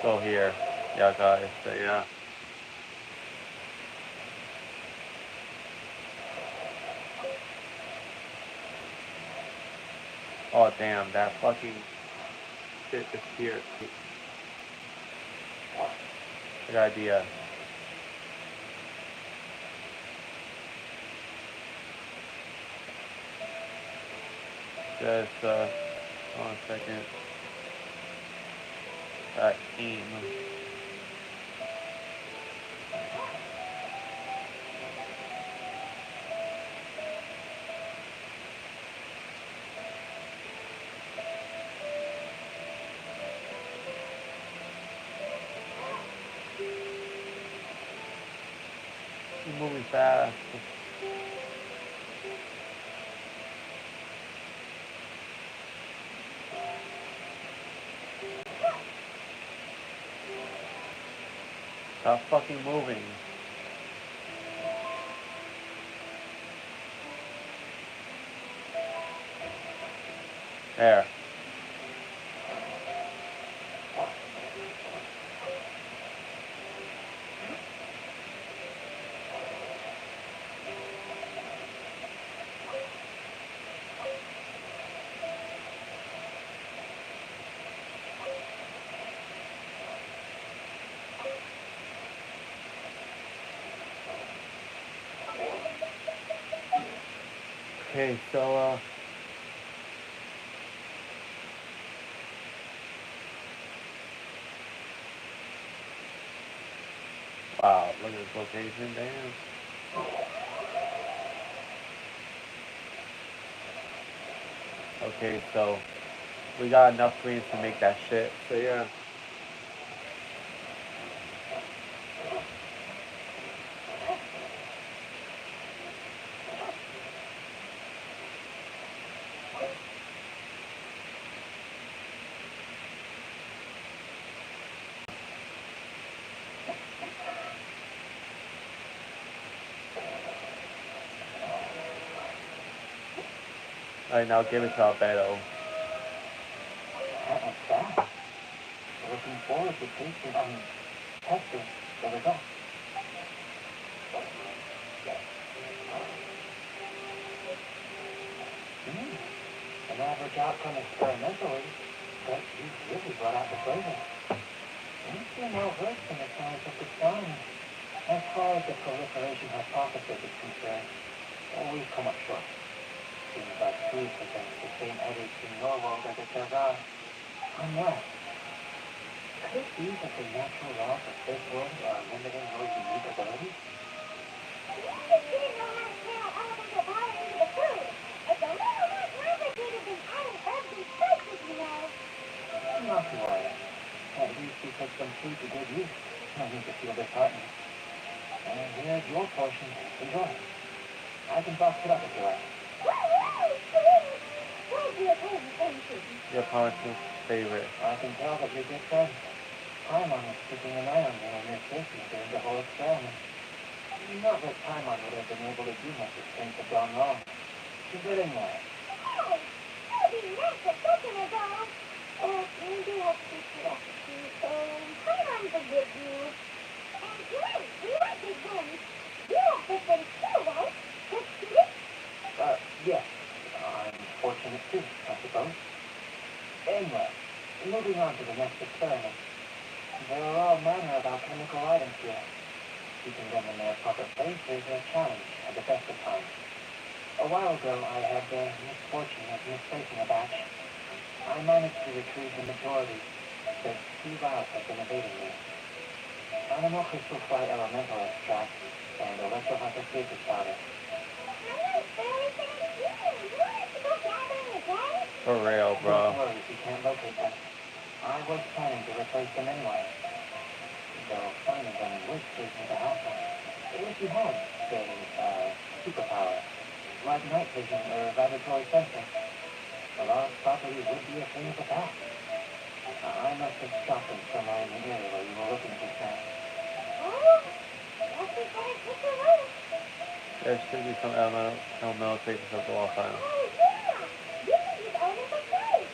Go here. Yeah, guys. So, yeah. Oh, damn. That fucking shit disappeared. Good idea. Just, hold on a second. Aim. You're moving fast. Stop fucking moving. There. Okay, so, wow, look at this location, damn. Okay, so we got enough greens to make that shit. So yeah. Alright, now give it to Albedo. That was fast. Looking forward to testing the results. An average outcome experimentally, but you really brought out the flavor. You seem well versed in the science of design. As far as the proliferation hypothesis is concerned, we've come up short. Seems like food possesses the same edits in your world as it does ours. Unless, could it be that the natural laws of this world are limiting your unique abilities? You just didn't know how to channel elemental power into the food. It's a little more complicated than adding herbs and spices, you know. Not to worry. At least we put some food to good use. No need to feel disheartened. And here's your portion. Enjoy. I can box it up if you like. Woo-hoo! Sweet! Glad you're paying attention. Your Ponch's favorite. I can tell that you're good friends. Paimon was keeping an eye on you and your safety during the whole experiment. Not that Paimon would have been able to do much if things had gone wrong. But anyway, Oh, that would be nice a second ago. Maybe I'll speak to that to you, Paimon forgive you. And we like big ones. You have big ones too, right? Let's do it. yes. I'm fortunate too, I suppose. Anyway, moving on to the next experiment. There are all manner of alchemical items here. Keeping them in their proper place is a challenge at the best of times. A while ago, I had the misfortune of misplacing a batch. I managed to retrieve the majority, but 2 vials have been evading me. Animal crystal fly elemental extract and electrohypostasis powder. For real, Don't bro. worry if you can't locate them. I was planning to replace them anyway. Though finding them would save me the hassle. If you had, say, superpower, like night vision or vibratory sensing, the lost property would be a thing of the past. I must have stopped them somewhere in the area where you were looking just now. Oh, that's a better picture of it. There should be some elemental traces of the lost item. Oh, yeah. You can use elemental traits.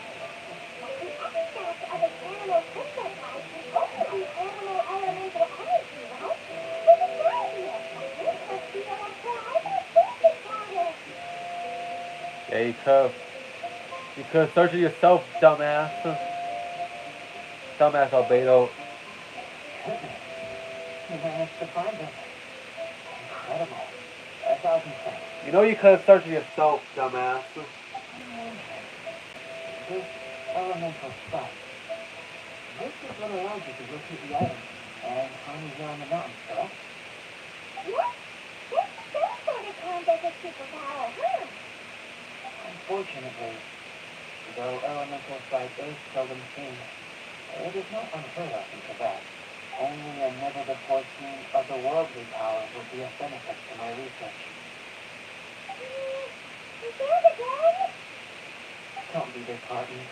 The extract of an animal crystal type can also be animal elemental energy, right? It's a variety of something like the electrolysis powder. Yeah, you could search it yourself, dumbass. Dumbass Albedo. Goodness, you managed to find them. Incredible. 1,000 thanks. You know you could search it yourself, dumbass. This elemental stuff. This is what allows you to locate the item and find me here on the mountain, correct? What? This sort of counts as a superpower, huh? Unfortunately, though elemental sight is seldom seen, it is not unheard of in Tibet. Only a never-before-seen otherworldly power would be of benefit to my research. Is there the dragon? Don't be disheartened.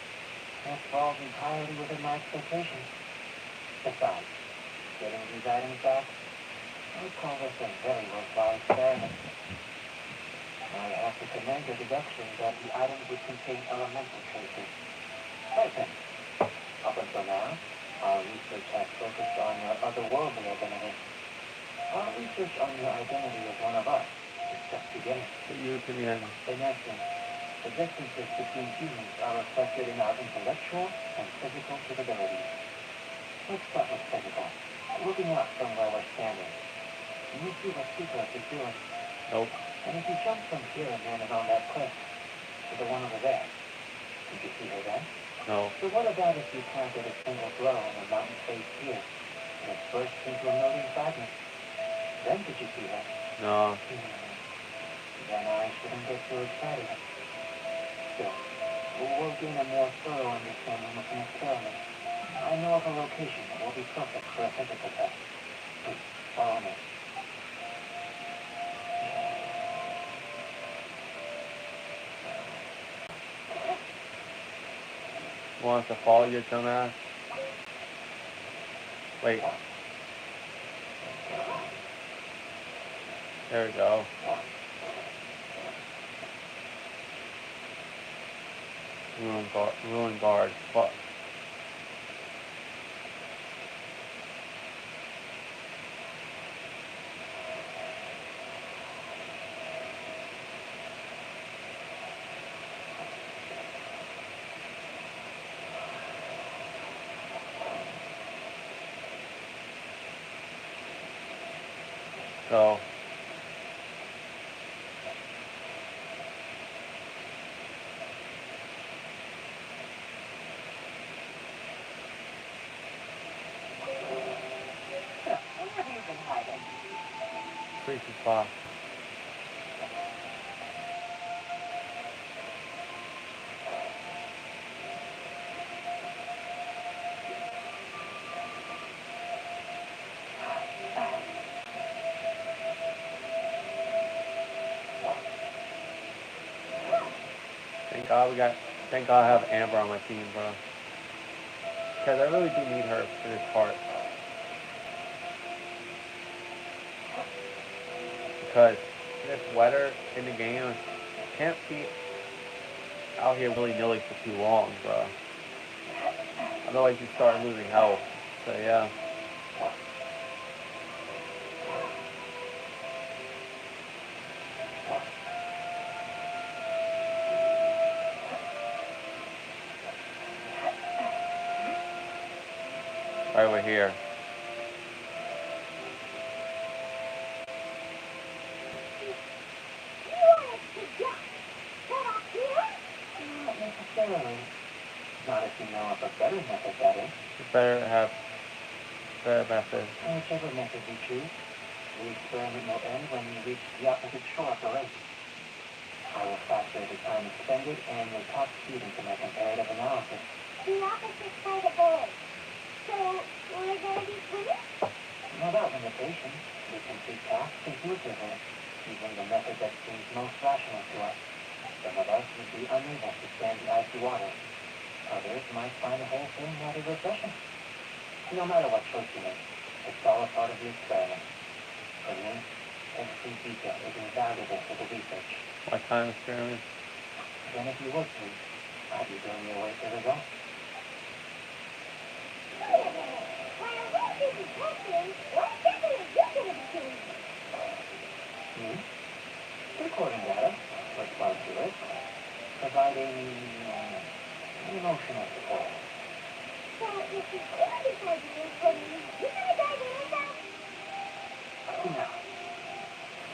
That falls entirely within my expectations. Besides, getting these items back, I call this a very worthwhile experiment. I have to commend the deduction that the items would contain elemental traces. Right then, up until now, our research has focused on your otherworldly identity. Our research on your identity as one of us is just beginning. You to the end. In essence, the differences between humans are reflected in our intellectual and physical capabilities. Let's start with physical. Looking up from where we're standing, can you see what Sucrose is doing? Nope. And if you jump from here and landed on that cliff to the one over there, could you see her then? No. So what about if you planted a single blow on the mountain face here, and it burst into a million fragments? Then could you see her? No. Then I shouldn't get too excited. Still, we'll gain a more thorough understanding with an experiment. I know of a location that will be perfect for a physical test. Please, follow me. Want us to follow your dumbass? Wait. There we go. Ruin guard. Fuck. So. Where have you been hiding? Creepy spot. Thank God I have Amber on my team, bro. Because I really do need her for this part. Because it's weather in the game. I can't be out here willy-nilly for too long, bro. Otherwise you start losing health. So yeah. Right over here. Not necessarily. Not if you know of a better method, that is. You better have better method. Whichever method you choose, the experiment will end when you reach the opposite shore of the lake. I will factor the time expended and your top speed into my comparative analysis. The opposite side of the lake. So, we're gonna be swimming? Without limitation, we complete tasks intuitively, using the method that seems most rational to us. Some of us would be unable to stand the icy water. Others might find the whole thing rather refreshing. No matter what choice you make, it's all a part of the experiment. For me, every detail is invaluable for the research. My time experiment. Then if you would please, I'd be going your way to the results. Wait a minute. While we're busy testing, what exactly are you gonna be doing? Recording data, respond to it, providing emotional support. So, if you do decide to use swimming, you gonna dive in with us? No.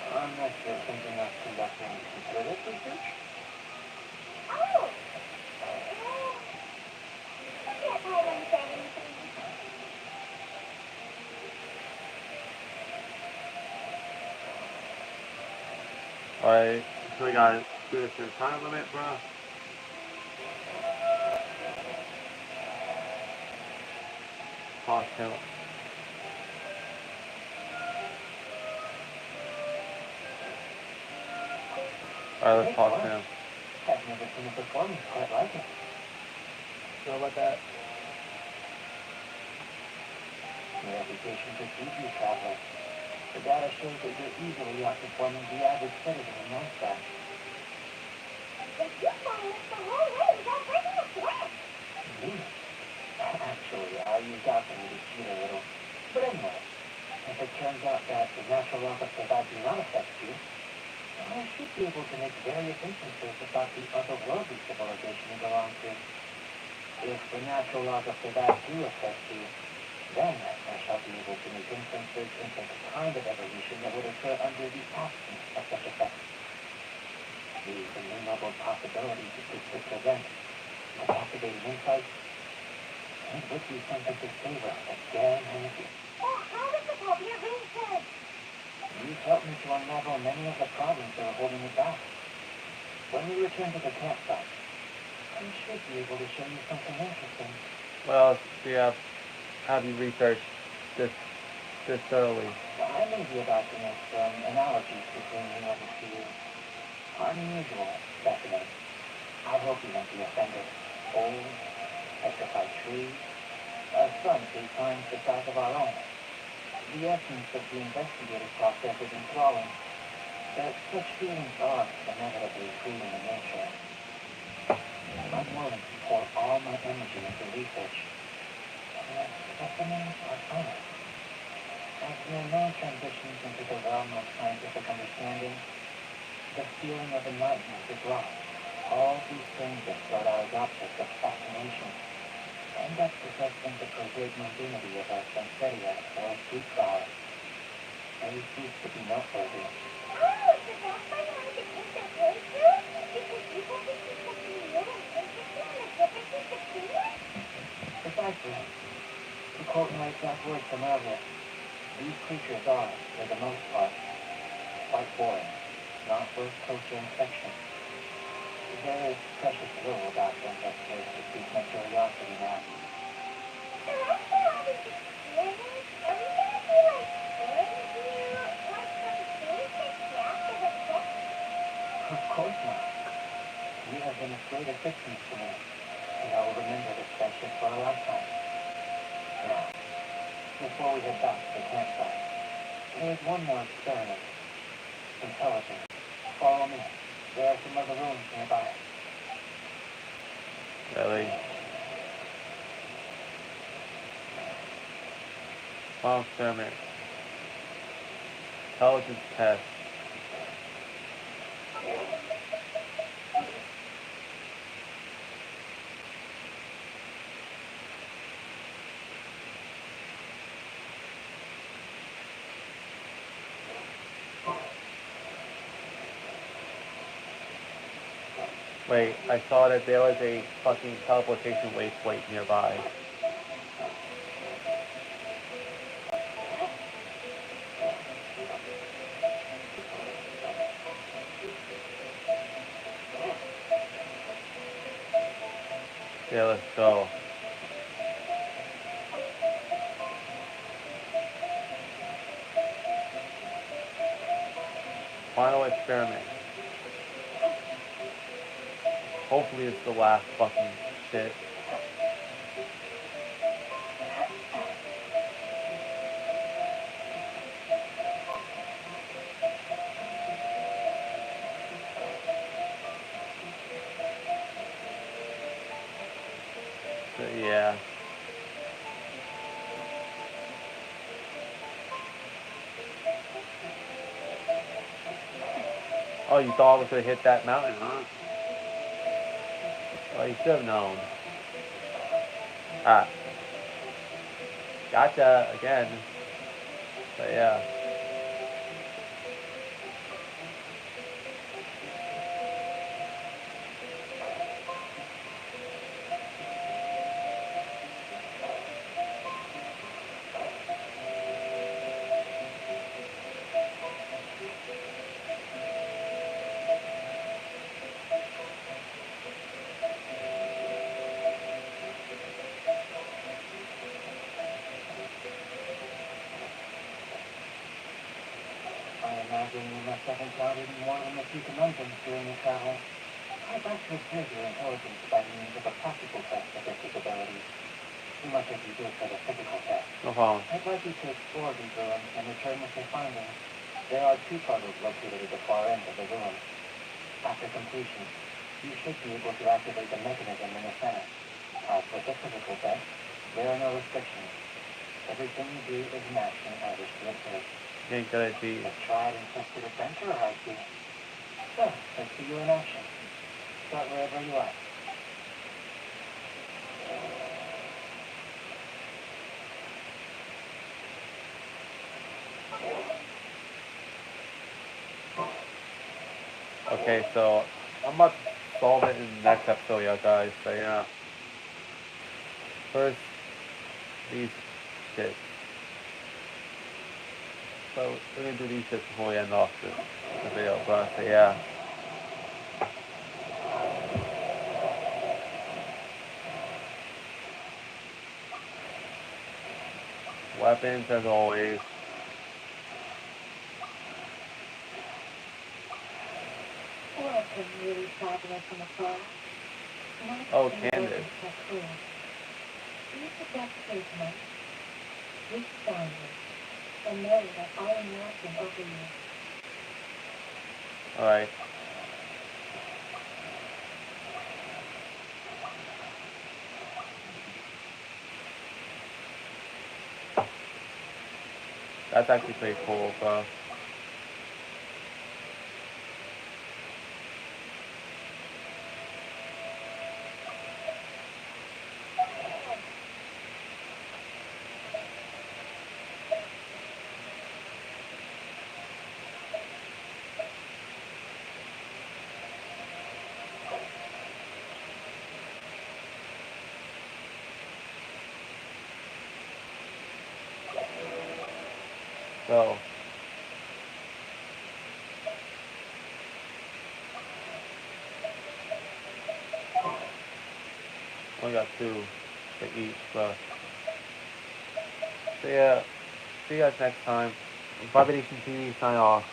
Unless you're thinking of conducting competitive research? Oh! I can't quite understand anything. Alright, so we gotta do this in a time limit, bro. Pause him. Alright, let's pause him. I've never seen a performance quite like it. So about that? Your reputation precedes you, traveler. The data shows that you're easily outperforming the average citizen in Northstar. But you followed us the whole way without breaking a sweat. Actually, I used alchemy to cheat a little. But anyway, if it turns out that the natural laws of survival do not affect you, I should be able to make various inferences about the otherworldly civilization you belong to. If the natural laws of survival do affect you, then I shall be able to make inferences into the kind of evolution that would occur under the absence of such effects. These innumerable possibilities that this could present, my captivating insights, it would be something to savor again and again. Oh, how does it help your research? You've helped me to unravel many of the problems that are holding me back. When we return to the campsite, I should be able to show you something interesting. Well, do you have you researched this thoroughly? I may be about to make some analogies between me and the few unusual specimens. I hope you won't be offended. Old, petrified trees, a sun 3 times the size of our own. The essence of the investigative process is enthralling, but such feelings are inevitably fleeting in nature. I'm willing to pour all my energy into research. What remains are finite. As the man transitions into the realm of scientific understanding, the feeling of enlightenment is lost. All these things that start out as objects of fascination end up possessing the prosaic mundanity of a poinsettia or a sweet flower. They cease to be noteworthy. Oh, so that's why you wanted to take that road through? Because you think this is something new and interesting and the differences between them? Precisely. To quote my exact words from earlier, these creatures are, for the most part, quite boring, not worth closer inspection. There is precious little about them that serves to pique my curiosity now. So after all this experience, are we gonna be like good with you once some basic draft of a test? Of course not. You have been of great assistance to me, and I will remember this friendship for a lifetime. Now, before we head back to the campsite, there is one more experiment. Intelligence. Follow me. There are some other rooms nearby. Really? Final experiment. Intelligence test. Wait, I saw that there was a fucking teleportation waypoint nearby. Yeah, let's go. Final experiment. Hopefully it's the last fucking shit. So, yeah. Oh, you thought I was gonna hit that mountain, huh? Well, you should have known. Ah. Gotcha again. But yeah. I imagine you must have encountered more than a few conundrums during your travel. I'd like to observe your intelligence by means of a practical test of your capabilities, much as you did for the physical test. No problem. I'd like you to explore these ruins and return with your findings. There are 2 puzzles located at the far end of the room. After completion, you should be able to activate the mechanism in the center. As with the physical test, there are no restrictions. Everything you do is in action as is to observe. Ain't gonna be. A tried and tested adventurer, I see. So, let's see you in action. Start wherever you are. Okay, so I'm about to solve it in the next episode, y'all guys. So yeah. First, these shits. So we're gonna do these shits before we end off the video, but so yeah. Weapons as always. Welcome, really fabulous from afar. Oh, Candace. Each of that statement, this standard, and know that I am watching over you. Alright. That's actually pretty cool, bro. So, only got two for each, but so yeah, see you guys next time. Bobby Nation TV sign off.